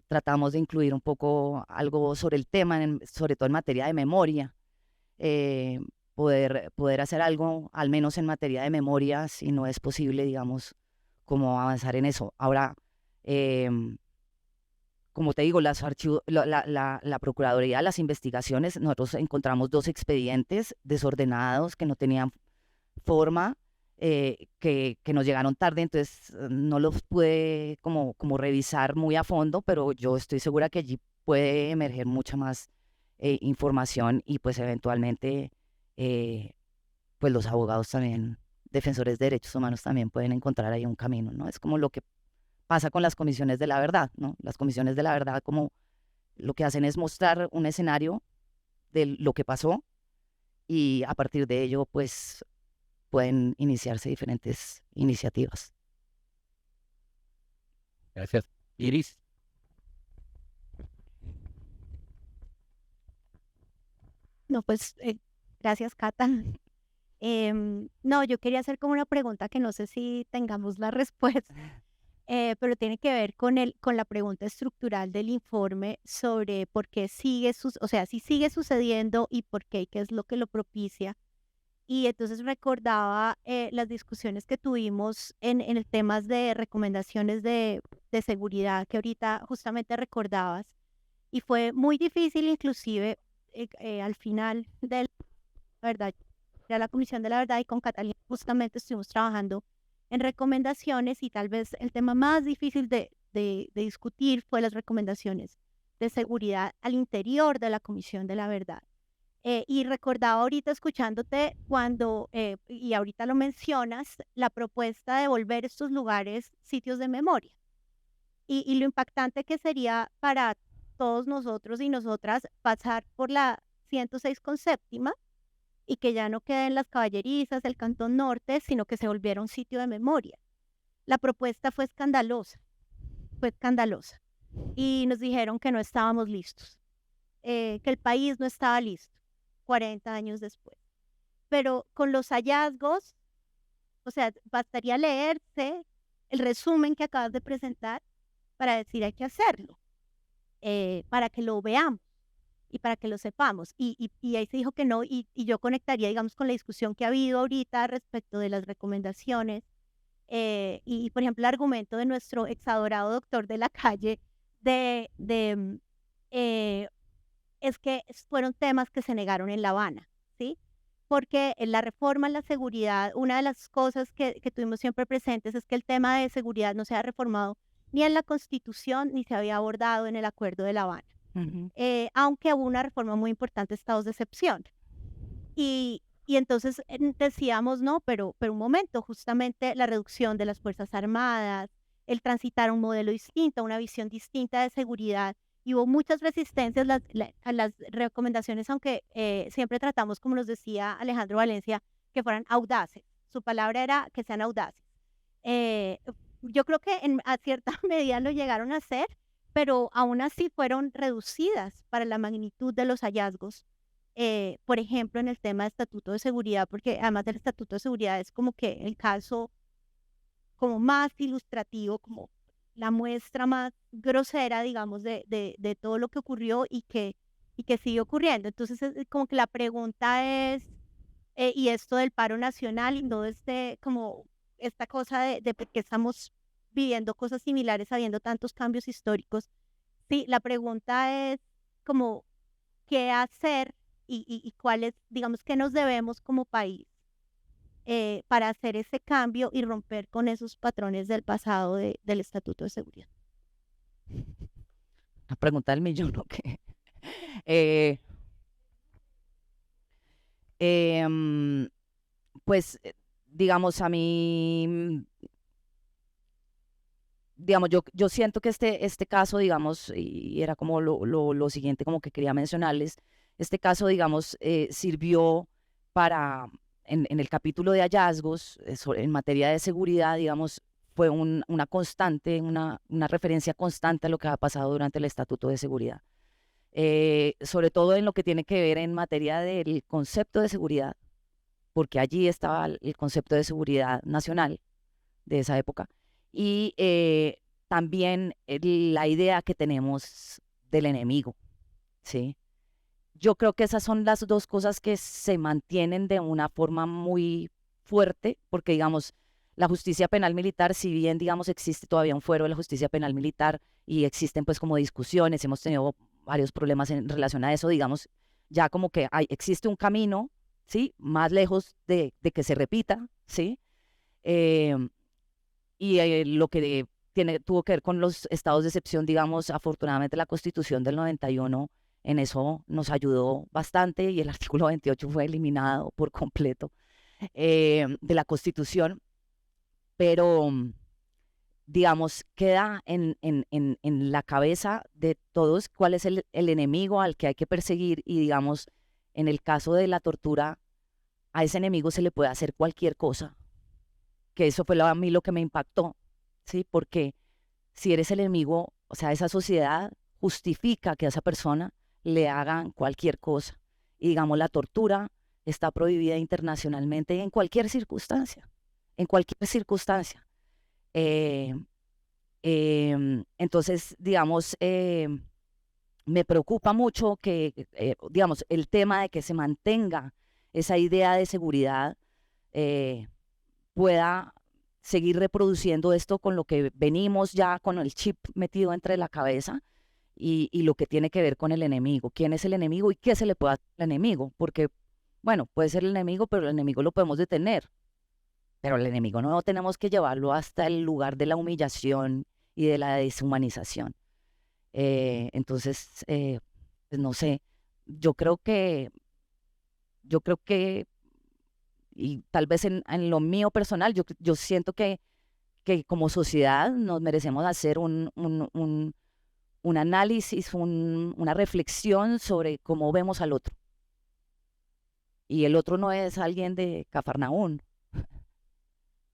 Speaker 2: tratamos de incluir un poco algo sobre el tema, sobre todo en materia de memoria, eh, poder hacer algo, al menos en materia de memoria, si no es posible, digamos, como avanzar en eso. Ahora, em, como te digo, la Procuraduría, las investigaciones, nosotros encontramos 2 expedientes desordenados que no tenían forma, que nos llegaron tarde, entonces no los pude como revisar muy a fondo, pero yo estoy segura que allí puede emerger mucha más información y pues eventualmente eh, pues los abogados también, defensores de derechos humanos también pueden encontrar ahí un camino, ¿no? Es como lo que pasa con las comisiones de la verdad, ¿no? Las comisiones de la verdad como lo que hacen es mostrar un escenario de lo que pasó y a partir de ello pues pueden iniciarse diferentes iniciativas.
Speaker 1: Gracias. Iris.
Speaker 5: No, pues gracias, Cata. No, yo quería hacer como una pregunta que no sé si tengamos la respuesta, pero tiene que ver con la pregunta estructural del informe sobre por qué o sea, si sigue sucediendo y por qué, y qué es lo que lo propicia. Y entonces recordaba las discusiones que tuvimos en el temas de recomendaciones de seguridad que ahorita justamente recordabas. Y fue muy difícil, inclusive al final de la verdad, era la Comisión de la Verdad y con Catalina justamente estuvimos trabajando en recomendaciones y tal vez el tema más difícil de discutir fue las recomendaciones de seguridad al interior de la Comisión de la Verdad. Y recordaba ahorita escuchándote cuando, y ahorita lo mencionas, la propuesta de volver estos lugares sitios de memoria. Y lo impactante que sería para todos nosotros y nosotras pasar por la 106 con séptima y que ya no queden las caballerizas del Cantón Norte, sino que se volviera un sitio de memoria. La propuesta fue escandalosa. Y nos dijeron que no estábamos listos, que el país no estaba listo 40 años después. Pero con los hallazgos, o sea, bastaría leerse el resumen que acabas de presentar para decir hay que hacerlo, para que lo veamos y para que lo sepamos. Y ahí se dijo que no, y yo conectaría, digamos, con la discusión que ha habido ahorita respecto de las recomendaciones, y por ejemplo, el argumento de nuestro exadorado doctor de la calle es que fueron temas que se negaron en La Habana, ¿sí? Porque en la reforma en la seguridad, una de las cosas que tuvimos siempre presentes es que el tema de seguridad no se ha reformado ni en la Constitución ni se había abordado en el Acuerdo de La Habana. Aunque hubo una reforma muy importante de estados de excepción. Y entonces decíamos, no, pero un momento, justamente la reducción de las Fuerzas Armadas, el transitar a un modelo distinto, a una visión distinta de seguridad, y hubo muchas resistencias a las recomendaciones, aunque siempre tratamos, como nos decía Alejandro Valencia, que fueran audaces. Su palabra era que sean audaces. Yo creo que a cierta medida lo llegaron a hacer, pero aún así fueron reducidas para la magnitud de los hallazgos. Por ejemplo, en el tema de estatuto de seguridad, porque además del estatuto de seguridad es como que el caso como más ilustrativo, como la muestra más grosera, digamos, de todo lo que ocurrió y que sigue ocurriendo. Entonces, como que la pregunta es, y esto del paro nacional y todo este como esta cosa de por qué estamos viviendo cosas similares, habiendo tantos cambios históricos. Sí, la pregunta es como, ¿qué hacer y cuáles, digamos, qué nos debemos como país para hacer ese cambio y romper con esos patrones del pasado del Estatuto de Seguridad?
Speaker 2: La pregunta del millón, ¿o qué? Eh, em, pues, digamos, a mí, digamos, yo siento que este caso, digamos, y era como lo siguiente como que quería mencionarles, este caso, digamos, sirvió para, en el capítulo de hallazgos, en materia de seguridad, digamos, fue una constante, una referencia constante a lo que ha pasado durante el Estatuto de Seguridad. Sobre todo en lo que tiene que ver en materia del concepto de seguridad, porque allí estaba el concepto de seguridad nacional de esa época, y también la idea que tenemos del enemigo, ¿sí? Yo creo que esas son las dos cosas que se mantienen de una forma muy fuerte, porque digamos, la justicia penal militar, si bien digamos existe todavía un fuero de la justicia penal militar y existen pues como discusiones, hemos tenido varios problemas en relación a eso, digamos, ya como que existe un camino, ¿sí? Más lejos de que se repita, ¿sí? Em, y lo que tuvo que ver con los estados de excepción, digamos, afortunadamente la Constitución del 91 en eso nos ayudó bastante y el artículo 28 fue eliminado por completo de la Constitución, pero digamos, queda en la cabeza de todos cuál es el enemigo al que hay que perseguir y digamos, en el caso de la tortura, a ese enemigo se le puede hacer cualquier cosa, que eso fue a mí lo que me impactó, ¿sí? Porque si eres el enemigo, o sea, esa sociedad justifica que a esa persona le hagan cualquier cosa. Y digamos, la tortura está prohibida internacionalmente en cualquier circunstancia, en cualquier circunstancia. Entonces, digamos, me preocupa mucho que, digamos, el tema de que se mantenga esa idea de seguridad pueda seguir reproduciendo esto con lo que venimos ya con el chip metido entre la cabeza y lo que tiene que ver con el enemigo. ¿Quién es el enemigo y qué se le puede hacer al enemigo? Porque, bueno, puede ser el enemigo, pero el enemigo lo podemos detener. Pero el enemigo no tenemos que llevarlo hasta el lugar de la humillación y de la deshumanización. Entonces, pues no sé, yo creo que, y tal vez en lo mío personal, yo siento que como sociedad nos merecemos hacer un análisis, una reflexión sobre cómo vemos al otro. Y el otro no es alguien de Cafarnaún.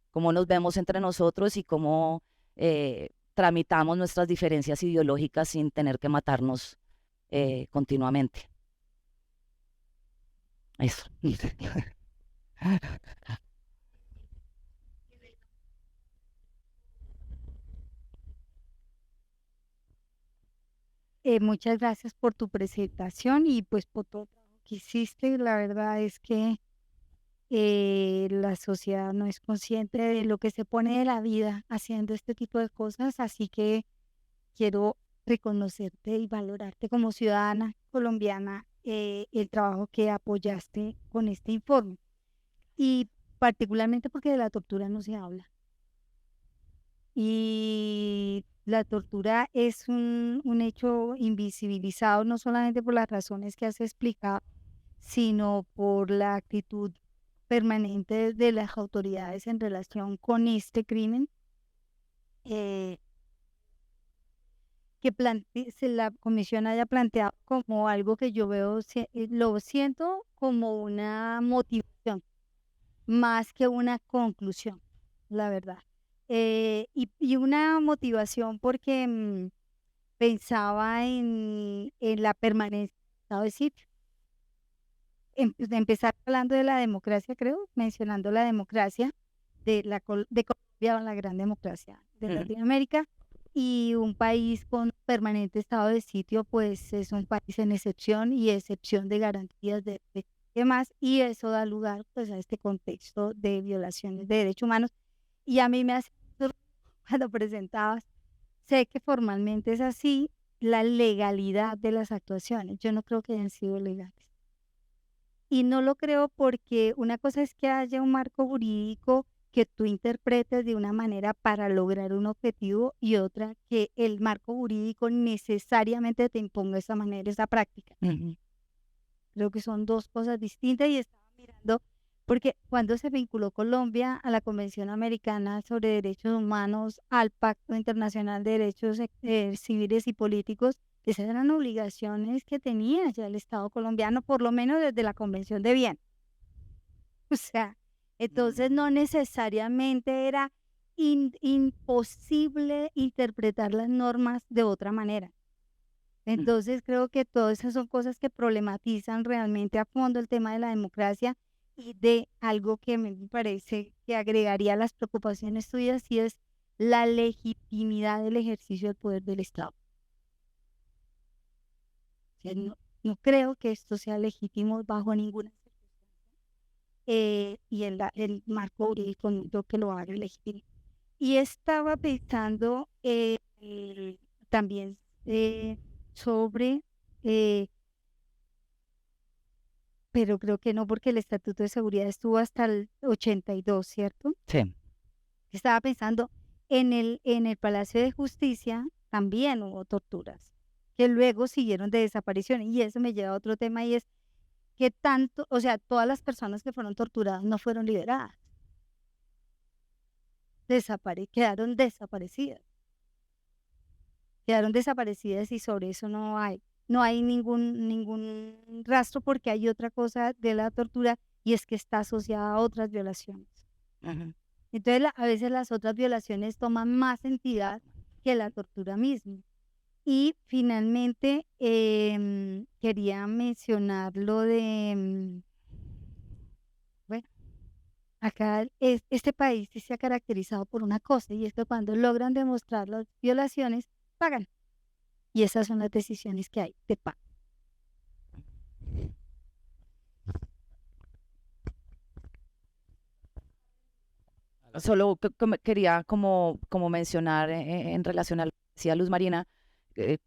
Speaker 2: Cómo nos vemos entre nosotros y cómo tramitamos nuestras diferencias ideológicas sin tener que matarnos continuamente. Eso.
Speaker 6: Muchas gracias por tu presentación y pues por todo el trabajo que hiciste. La verdad es que la sociedad no es consciente de lo que se pone de la vida haciendo este tipo de cosas, así que quiero reconocerte y valorarte como ciudadana colombiana el trabajo que apoyaste con este informe y particularmente porque de la tortura no se habla. Y la tortura es un hecho invisibilizado no solamente por las razones que has explicado, sino por la actitud permanente de las autoridades en relación con este crimen, que la comisión haya planteado como algo que yo veo, lo siento como una motivación, más que una conclusión, la verdad. Y una motivación porque pensaba en la permanencia del estado de sitio. De empezar hablando de la democracia, creo, mencionando la democracia de Colombia, la gran democracia de Latinoamérica, y un país con permanente estado de sitio, pues es un país en excepción y excepción de garantías de demás, y eso da lugar pues a este contexto de violaciones de derechos humanos Y a mí me hace cuando presentabas, sé que formalmente es así, la legalidad de las actuaciones. Yo no creo que hayan sido legales. Y no lo creo porque una cosa es que haya un marco jurídico que tú interpretes de una manera para lograr un objetivo y otra que el marco jurídico necesariamente te imponga esa manera, esa práctica.
Speaker 2: Ujú.
Speaker 6: Creo que son dos cosas distintas y estaba mirando, porque cuando se vinculó Colombia a la Convención Americana sobre Derechos Humanos, al Pacto Internacional de Derechos Civiles y Políticos, esas eran obligaciones que tenía ya el Estado colombiano, por lo menos desde la Convención de Viena. O sea, entonces no necesariamente era imposible interpretar las normas de otra manera. Entonces creo que todas esas son cosas que problematizan realmente a fondo el tema de la democracia y de algo que me parece que agregaría a las preocupaciones tuyas y es la legitimidad del ejercicio del poder del Estado. O sea, no creo que esto sea legítimo bajo ninguna circunstancia y el marco jurídico no creo que lo haga legítimo. Y estaba pensando también sobre, pero creo que no, porque el Estatuto de Seguridad estuvo hasta el 82, ¿cierto?
Speaker 2: Sí.
Speaker 6: Estaba pensando en el Palacio de Justicia también hubo torturas, que luego siguieron de desapariciones, y eso me lleva a otro tema y es que tanto, o sea, todas las personas que fueron torturadas no fueron liberadas, quedaron desaparecidas. Quedaron desaparecidas y sobre eso no hay ningún rastro porque hay otra cosa de la tortura y es que está asociada a otras violaciones.
Speaker 2: Ujú.
Speaker 6: Entonces a veces las otras violaciones toman más entidad que la tortura misma. Y finalmente quería mencionar lo de, bueno, acá este país sí se ha caracterizado por una cosa y es que cuando logran demostrar las violaciones, pagan. Y esas son las decisiones que hay de pago.
Speaker 2: Solo quería como mencionar en relación a lo que decía Luz Marina,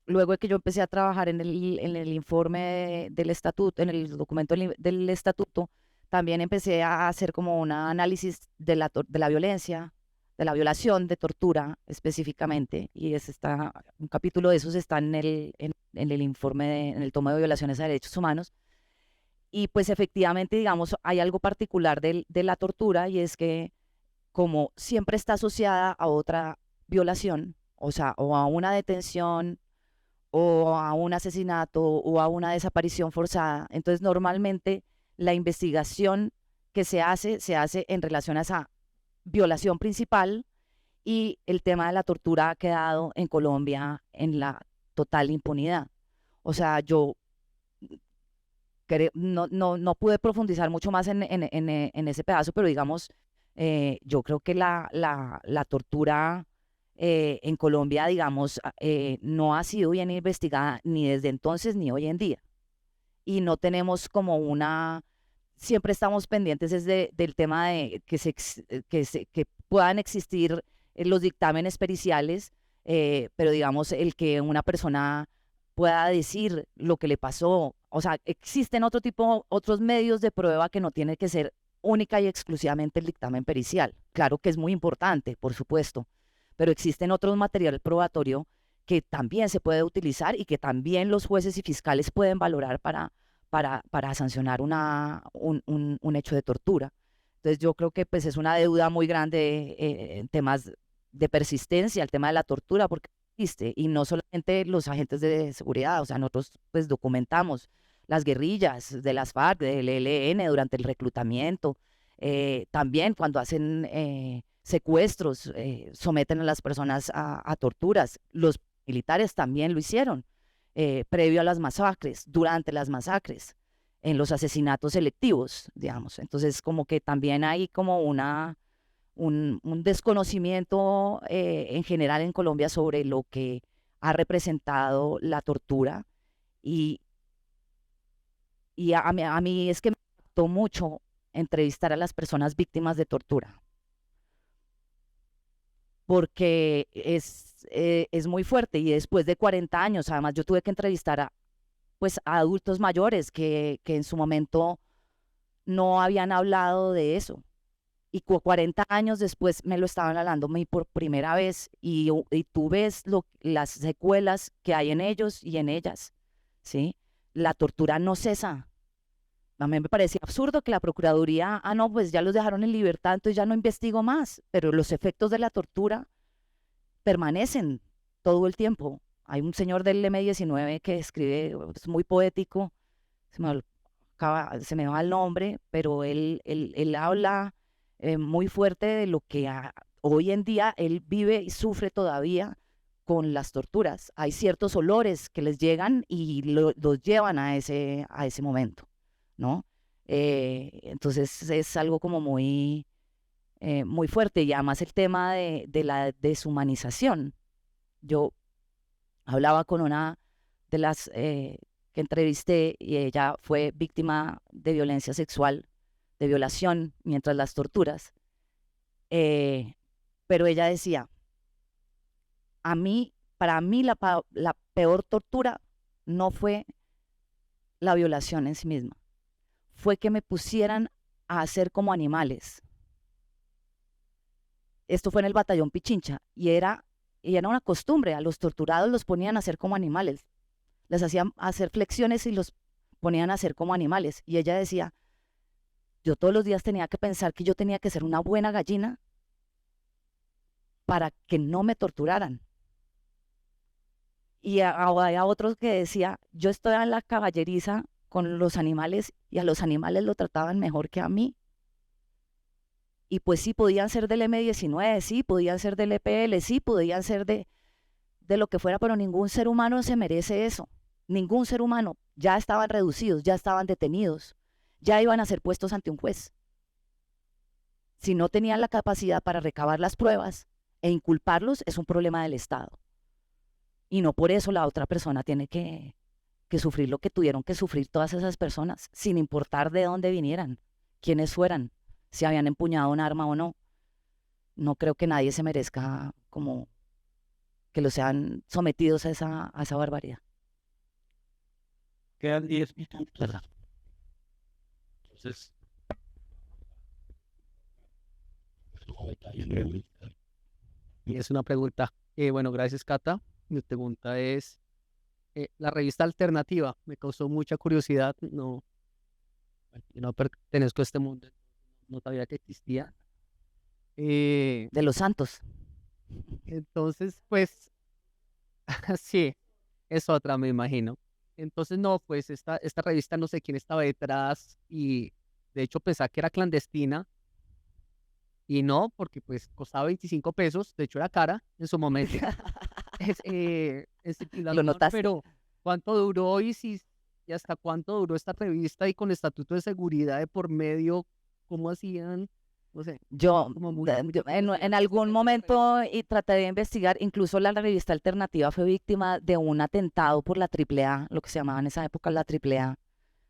Speaker 2: luego de que yo empecé a trabajar en el informe del estatuto, en el documento del estatuto, también empecé a hacer como un análisis de la violencia, de la violación, de tortura específicamente, y un capítulo de esos está en el informe, en el tomo de violaciones a derechos humanos. Y pues efectivamente, digamos, hay algo particular de la tortura y es que como siempre está asociada a otra violación, o sea, o a una detención, o a un asesinato, o a una desaparición forzada, entonces normalmente la investigación que se hace en relación a esa violación principal y el tema de la tortura ha quedado en Colombia en la total impunidad. O sea, yo no pude profundizar mucho más en ese pedazo, pero digamos, yo creo que la tortura en Colombia, digamos, no ha sido bien investigada ni desde entonces ni hoy en día. Y no tenemos como siempre estamos pendientes del tema de que puedan existir los dictámenes periciales, pero digamos, el que una persona pueda decir lo que le pasó. O sea, existen otros medios de prueba que no tiene que ser única y exclusivamente el dictamen pericial. Claro que es muy importante, por supuesto, pero existen otros materiales probatorios que también se puede utilizar y que también los jueces y fiscales pueden valorar para sancionar un hecho de tortura. Entonces yo creo que pues es una deuda muy grande en temas de persistencia, el tema de la tortura, porque existe, y no solamente los agentes de seguridad, o sea, nosotros pues documentamos las guerrillas de las FARC, del ELN durante el reclutamiento, también cuando hacen secuestros, someten a las personas a torturas. Los militares también lo hicieron, previo a las masacres, durante las masacres, en los asesinatos selectivos, digamos. Entonces, como que también hay como un desconocimiento en general en Colombia sobre lo que ha representado la tortura y, a mí es que me impactó mucho entrevistar a las personas víctimas de tortura. porque es muy fuerte. Y después de 40 años, además yo tuve que entrevistar pues, a adultos mayores que en su momento no habían hablado de eso. Y 40 años después me lo estaban hablando por primera vez y tú ves las secuelas que hay en ellos y en ellas, ¿sí? La tortura no cesa. A mí me parecía absurdo que la Procuraduría, no, pues ya los dejaron en libertad, entonces ya no investigo más, pero los efectos de la tortura permanecen todo el tiempo. Hay un señor del M19 que escribe, es muy poético, se me va el nombre, pero él habla muy fuerte de lo que hoy en día él vive y sufre todavía con las torturas. Hay ciertos olores que les llegan y los llevan a ese momento, ¿no? Entonces es algo como muy fuerte, y además el tema de la deshumanización. Yo hablaba con una de las que entrevisté y ella fue víctima de violencia sexual, de violación mientras las torturas, pero ella decía, para mí la peor tortura no fue la violación en sí misma, fue que me pusieran a hacer como animales. Esto fue en el batallón Pichincha y era una costumbre, a los torturados los ponían a hacer como animales, les hacían hacer flexiones y los ponían a hacer como animales. Y ella decía, yo todos los días tenía que pensar que yo tenía que ser una buena gallina para que no me torturaran. Y había otros que decía, yo estoy en la caballeriza con los animales y a los animales lo trataban mejor que a mí. Y pues sí, podían ser del M19, sí, podían ser del EPL, sí, podían ser de lo que fuera, pero ningún ser humano se merece eso. Ningún ser humano. Ya estaban reducidos, ya estaban detenidos, ya iban a ser puestos ante un juez. Si no tenían la capacidad para recabar las pruebas e inculparlos, es un problema del Estado. Y no por eso la otra persona tiene que sufrir lo que tuvieron que sufrir todas esas personas, sin importar de dónde vinieran, quiénes fueran, si habían empuñado un arma o no. No creo que nadie se merezca como que los sean sometidos a esa barbaridad.
Speaker 1: Quedan 10 minutos.
Speaker 2: ¿Verdad?
Speaker 1: Entonces, y es una pregunta, bueno, gracias, Cata. Mi pregunta es, la revista Alternativa me causó mucha curiosidad. No, yo no pertenezco a este mundo, no sabía que existía.
Speaker 2: De los santos.
Speaker 1: Entonces, pues, sí, es otra, me imagino. Entonces, no, pues esta revista no sé quién estaba detrás y de hecho pensaba que era clandestina y no, porque pues costaba 25 pesos, de hecho era cara en su momento. En circulación,
Speaker 2: notaste?
Speaker 1: pero ¿cuánto duró y hasta cuánto duró esta revista y con estatuto de seguridad de por medio? ¿Cómo hacían? No sé,
Speaker 2: Yo
Speaker 1: como muy
Speaker 2: en algún momento y traté de investigar, incluso la revista Alternativa fue víctima de un atentado por la AAA, lo que se llamaba en esa época la AAA,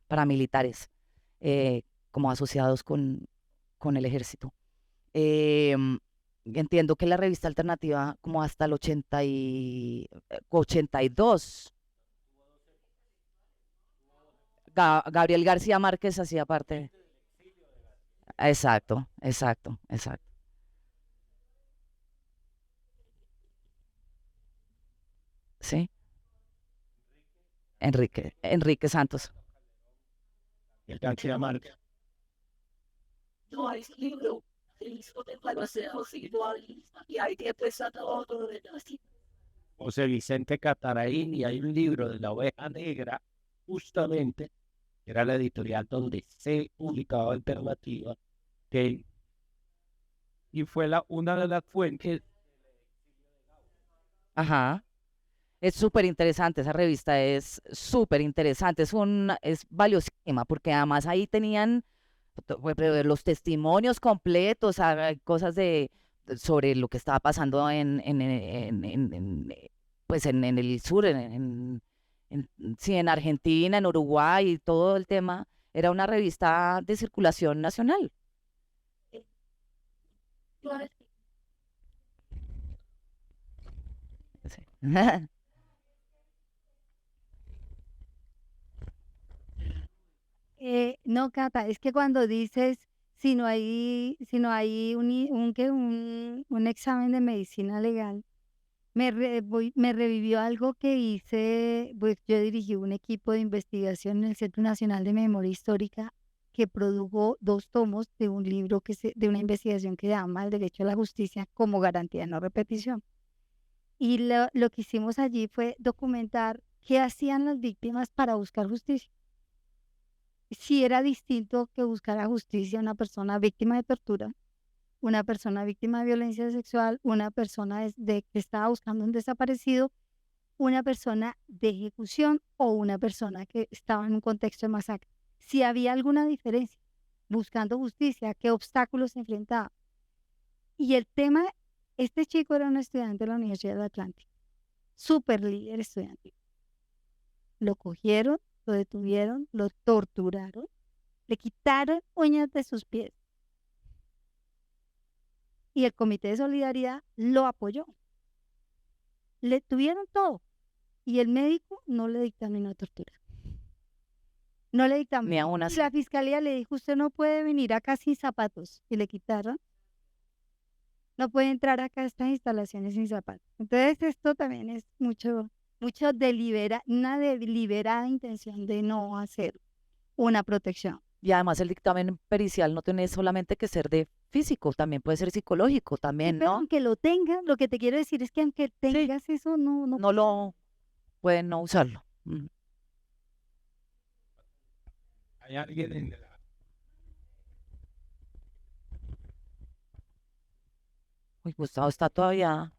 Speaker 2: paramilitares, como asociados con el ejército. Entiendo que la revista Alternativa como hasta el 82, Gabriel García Márquez hacía parte. Exacto. Sí, Enrique Santos.
Speaker 1: el García Márquez.
Speaker 7: No hay libro de evaluación y hay que empezar todo de así.
Speaker 1: José Vicente Cataraín, y hay un libro de La Oveja Negra, justamente, que era la editorial donde se publicaba Alternativa, y fue una de las fuentes.
Speaker 2: Ajá. Es súper interesante, esa revista es súper interesante, es valiosísima, porque además ahí tenían los testimonios completos, cosas sobre lo que estaba pasando pues en el sur, sí, en Argentina, en Uruguay, y todo el tema. Era una revista de circulación nacional.
Speaker 6: No, Cata, es que cuando dices si no hay un examen de medicina legal, me revivió algo que hice, pues yo dirigí un equipo de investigación en el Centro Nacional de Memoria Histórica que produjo 2 tomos de un libro de una investigación que se llama El Derecho a la Justicia como garantía de no repetición. Y lo que hicimos allí fue documentar qué hacían las víctimas para buscar justicia. Si era distinto que buscara justicia una persona víctima de tortura, una persona víctima de violencia sexual, una persona que estaba buscando un desaparecido, una persona de ejecución o una persona que estaba en un contexto de masacre. Si había alguna diferencia buscando justicia, qué obstáculos se enfrentaba. Y el tema, este chico era un estudiante de la Universidad del Atlántico, súper líder estudiantil. Lo cogieron, lo detuvieron, lo torturaron, le quitaron uñas de sus pies. Y el Comité de Solidaridad lo apoyó. Le tuvieron todo. Y el médico no le dictaminó tortura. No le
Speaker 2: Ni
Speaker 6: dictaminó.
Speaker 2: aún
Speaker 6: Y
Speaker 2: así.
Speaker 6: la fiscalía le dijo, usted no puede venir acá sin zapatos. Y le quitaron. No puede entrar acá a estas instalaciones sin zapatos. Entonces esto también es una deliberada intención de no hacer una protección.
Speaker 2: Y además el dictamen pericial no tiene solamente que ser de físico, también puede ser psicológico,
Speaker 6: Sí,
Speaker 2: también,
Speaker 6: pero
Speaker 2: ¿no?
Speaker 6: aunque lo tengas, lo que te quiero decir es que aunque tengas eso, no
Speaker 2: No lo pueden no usarlo.
Speaker 4: ¿Hay alguien en
Speaker 2: Uy, Gustavo está todavía,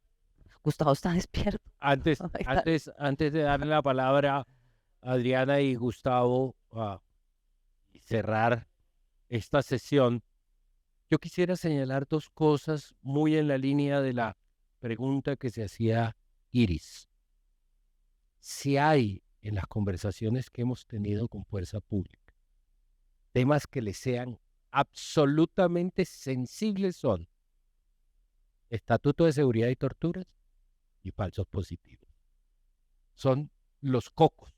Speaker 2: Gustavo está despierto.
Speaker 1: Antes,
Speaker 2: Ay,
Speaker 1: antes de darle la palabra a Adriana y Gustavo a cerrar esta sesión, yo quisiera señalar 2 cosas muy en la línea de la pregunta que se hacía Iris. Si hay en las conversaciones que hemos tenido con Fuerza Pública temas que les sean absolutamente sensibles, son Estatuto de Seguridad y Torturas y falsos positivos. Son los cocos.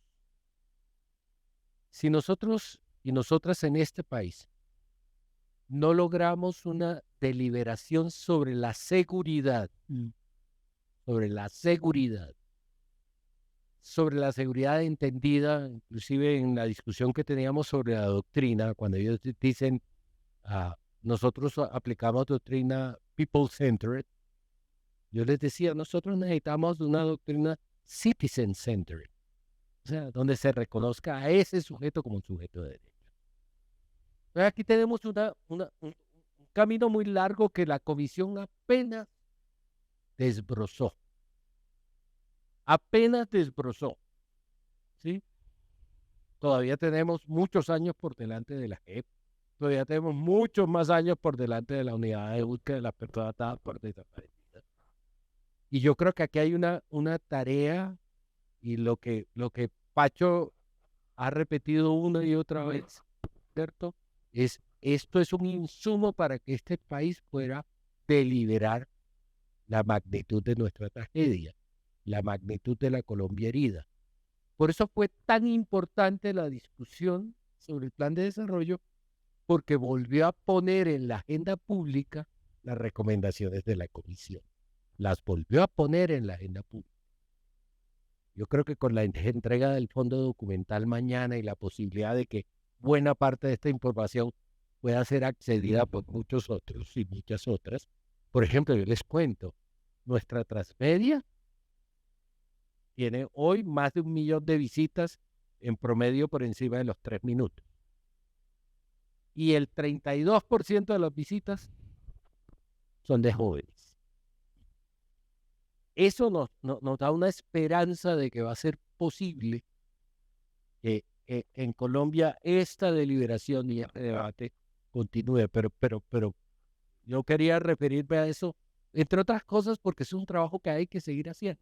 Speaker 1: Si nosotros y nosotras en este país no logramos una deliberación sobre la seguridad, sobre la seguridad entendida, inclusive en la discusión que teníamos sobre la doctrina, cuando ellos dicen, nosotros aplicamos doctrina people-centered, yo les decía, nosotros necesitamos una doctrina citizen-centered, o sea, donde se reconozca a ese sujeto como un sujeto de derecho. Entonces, aquí tenemos un camino muy largo que la comisión apenas desbrozó. ¿Sí? Todavía tenemos muchos años por delante de la JEP. Todavía tenemos muchos más años por delante de la unidad de búsqueda de las personas dadas por desaparecidas. Y yo creo que aquí hay una tarea, y lo que Pacho ha repetido una y otra vez, ¿cierto? Esto es un insumo para que este país pueda deliberar la magnitud de nuestra tragedia, la magnitud de la Colombia herida. Por eso fue tan importante la discusión sobre el plan de desarrollo, porque volvió a poner en la agenda pública las recomendaciones de la comisión. Las volvió a poner en la agenda pública. Yo creo que con la entrega del fondo documental mañana y la posibilidad de que buena parte de esta información pueda ser accedida por muchos otros y muchas otras. Por ejemplo, yo les cuento, nuestra Transmedia tiene hoy más de 1 millón de visitas en promedio por encima de los 3 minutos. Y el 32% de las visitas son de jóvenes. Eso nos da una esperanza de que va a ser posible que en Colombia esta deliberación y este debate continúe. Pero yo quería referirme a eso, entre otras cosas, porque es un trabajo que hay que seguir haciendo.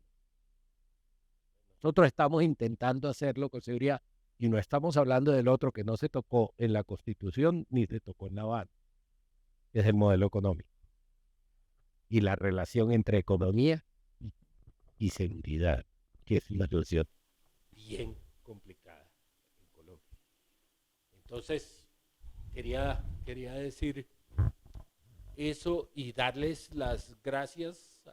Speaker 1: Nosotros estamos intentando hacerlo con seguridad y no estamos hablando del otro que no se tocó en la Constitución ni se tocó en la Habana, que es el modelo económico y la relación entre economía y seguridad, que es una situación bien complicada en Colombia. Entonces, quería decir eso y darles las gracias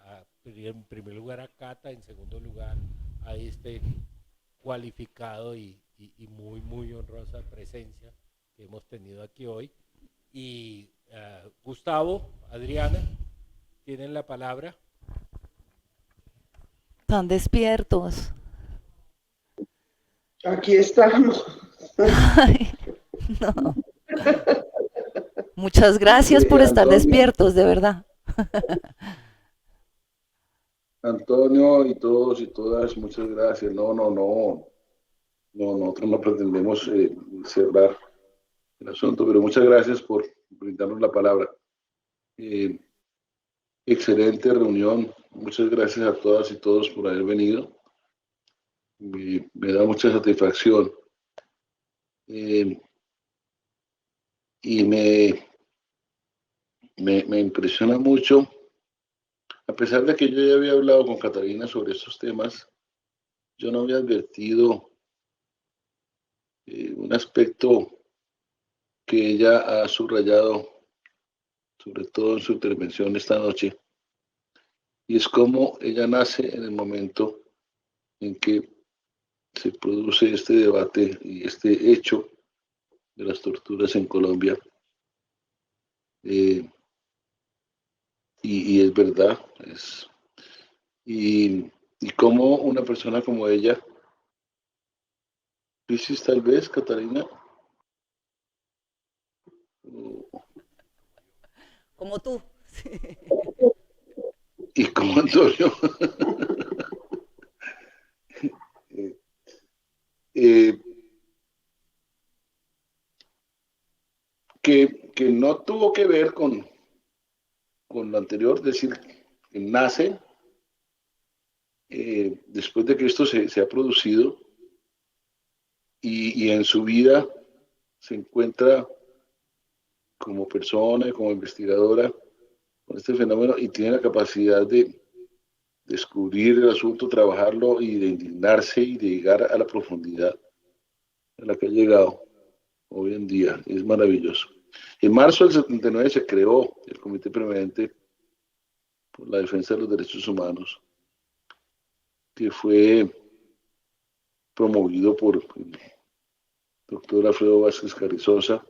Speaker 1: en primer lugar a Cata, en segundo lugar a este cualificado y muy honrosa presencia que hemos tenido aquí hoy. Y Gustavo, Adriana, tienen la palabra.
Speaker 2: Están despiertos.
Speaker 8: Aquí estamos.
Speaker 2: Ay, no. Muchas gracias por estar
Speaker 8: Antonio,
Speaker 2: despiertos, de verdad.
Speaker 8: Antonio y todos y todas, muchas gracias. No, nosotros no pretendemos cerrar el asunto, pero muchas gracias por brindarnos la palabra. Excelente reunión. Muchas gracias a todas y todos por haber venido. Me da mucha satisfacción. Y me impresiona mucho, a pesar de que yo ya había hablado con Catalina sobre estos temas, yo no había advertido un aspecto que ella ha subrayado, sobre todo en su intervención esta noche, y es cómo ella nace en el momento en que se produce este debate y este hecho de las torturas en Colombia. Y es verdad, y cómo una persona como ella, crisis tal vez, Catalina,
Speaker 2: Como tú.
Speaker 8: y como Antonio, eh, que no tuvo que ver con lo anterior, es decir, que nace después de que esto se ha producido y en su vida se encuentra como persona, como investigadora con este fenómeno y tiene la capacidad de descubrir el asunto, trabajarlo y de indignarse y de llegar a la profundidad a la que ha llegado hoy en día. Es maravilloso. En marzo del 79 se creó el Comité Permanente por la Defensa de los Derechos Humanos, que fue promovido por el doctor Alfredo Vázquez Carrizosa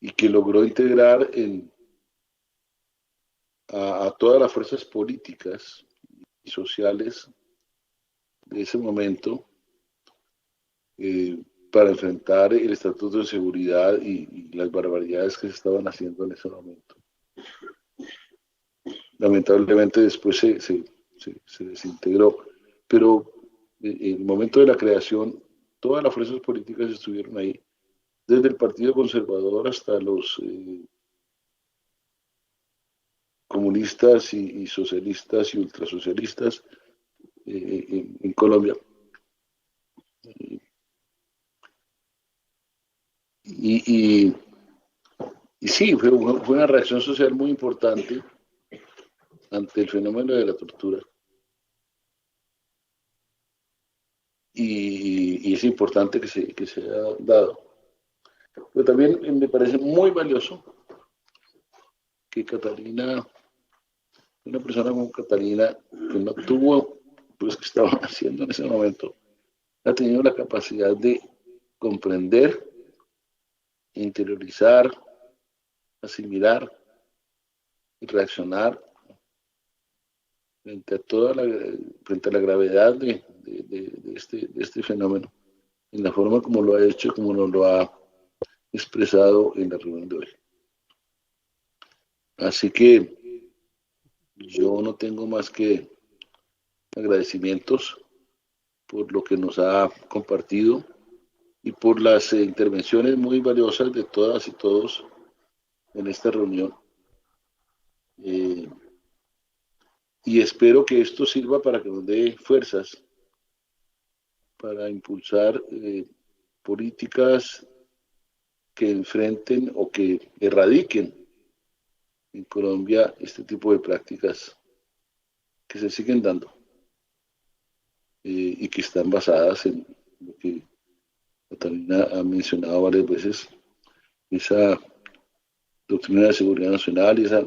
Speaker 8: y que logró integrar a todas las fuerzas políticas y sociales de ese momento para enfrentar el Estatuto de Seguridad y las barbaridades que se estaban haciendo en ese momento. Lamentablemente después se desintegró, pero en el momento de la creación todas las fuerzas políticas estuvieron ahí, desde el Partido Conservador hasta los comunistas y socialistas y ultrasocialistas en Colombia. Y sí, fue una reacción social muy importante ante el fenómeno de la tortura. Y es importante que se haya dado. Pero también me parece muy valioso que Catalina, una persona como Catalina, que no tuvo, pues que estaba haciendo en ese momento, ha tenido la capacidad de comprender, interiorizar, asimilar y reaccionar frente a la gravedad de este fenómeno, en la forma como lo ha hecho, como nos lo ha expresado en la reunión de hoy. Así que yo no tengo más que agradecimientos por lo que nos ha compartido y por las intervenciones muy valiosas de todas y todos en esta reunión. Y espero que esto sirva para que nos dé fuerzas para impulsar políticas que enfrenten o que erradiquen en Colombia este tipo de prácticas que se siguen dando y que están basadas en lo que Catalina ha mencionado varias veces, esa doctrina de seguridad nacional y esa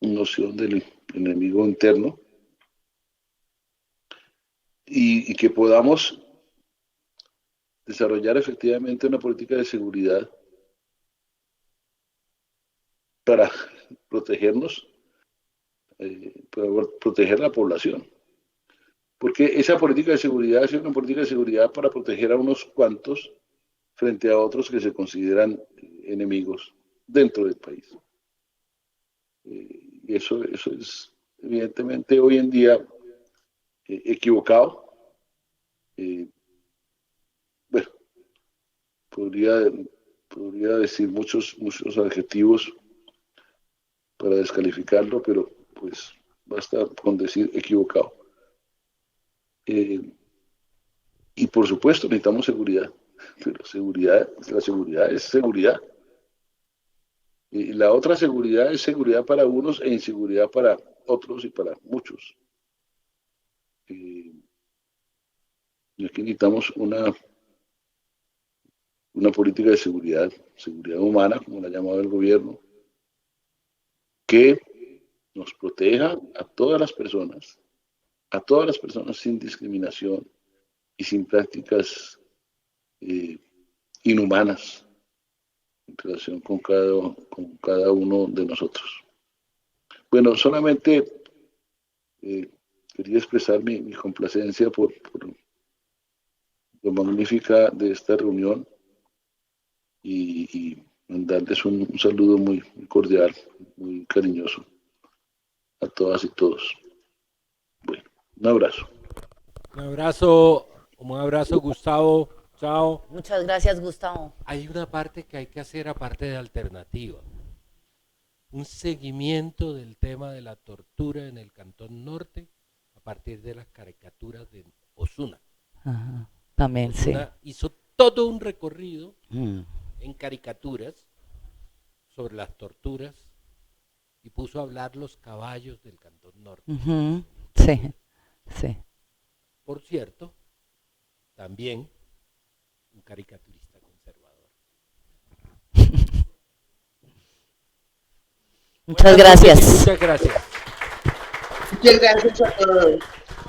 Speaker 8: noción del enemigo interno, y que podamos desarrollar efectivamente una política de seguridad para protegernos, para proteger la población. Porque esa política de seguridad es una política de seguridad para proteger a unos cuantos frente a otros que se consideran enemigos dentro del país. Y eso es evidentemente hoy en día equivocado. Bueno, podría decir muchos adjetivos para descalificarlo, pero pues basta con decir equivocado. Y por supuesto necesitamos seguridad, pero la seguridad es seguridad. Y la otra seguridad es seguridad para unos e inseguridad para otros y para muchos. Y aquí necesitamos una política de seguridad humana, como la ha llamado el gobierno, que nos proteja a todas las personas sin discriminación y sin prácticas inhumanas en relación con cada uno de nosotros. Bueno, solamente quería expresar mi complacencia por lo magnífica de esta reunión y mandarles un saludo muy cordial, muy cariñoso a todas y todos. Bueno, un abrazo.
Speaker 1: Un abrazo, Gustavo. Chao.
Speaker 2: Muchas gracias, Gustavo.
Speaker 1: Hay una parte que hay que hacer aparte de alternativa. Un seguimiento del tema de la tortura en el Cantón Norte a partir de las caricaturas de Osuna.
Speaker 2: Ajá, también,
Speaker 1: Osuna hizo todo un recorrido
Speaker 2: sí.
Speaker 1: en caricaturas sobre las torturas y puso a hablar los caballos del Cantón Norte.
Speaker 2: Sí.
Speaker 1: Por cierto, también un caricaturista conservador.
Speaker 2: Muchas gracias.
Speaker 1: Muchas gracias.
Speaker 7: Muchas gracias a todos.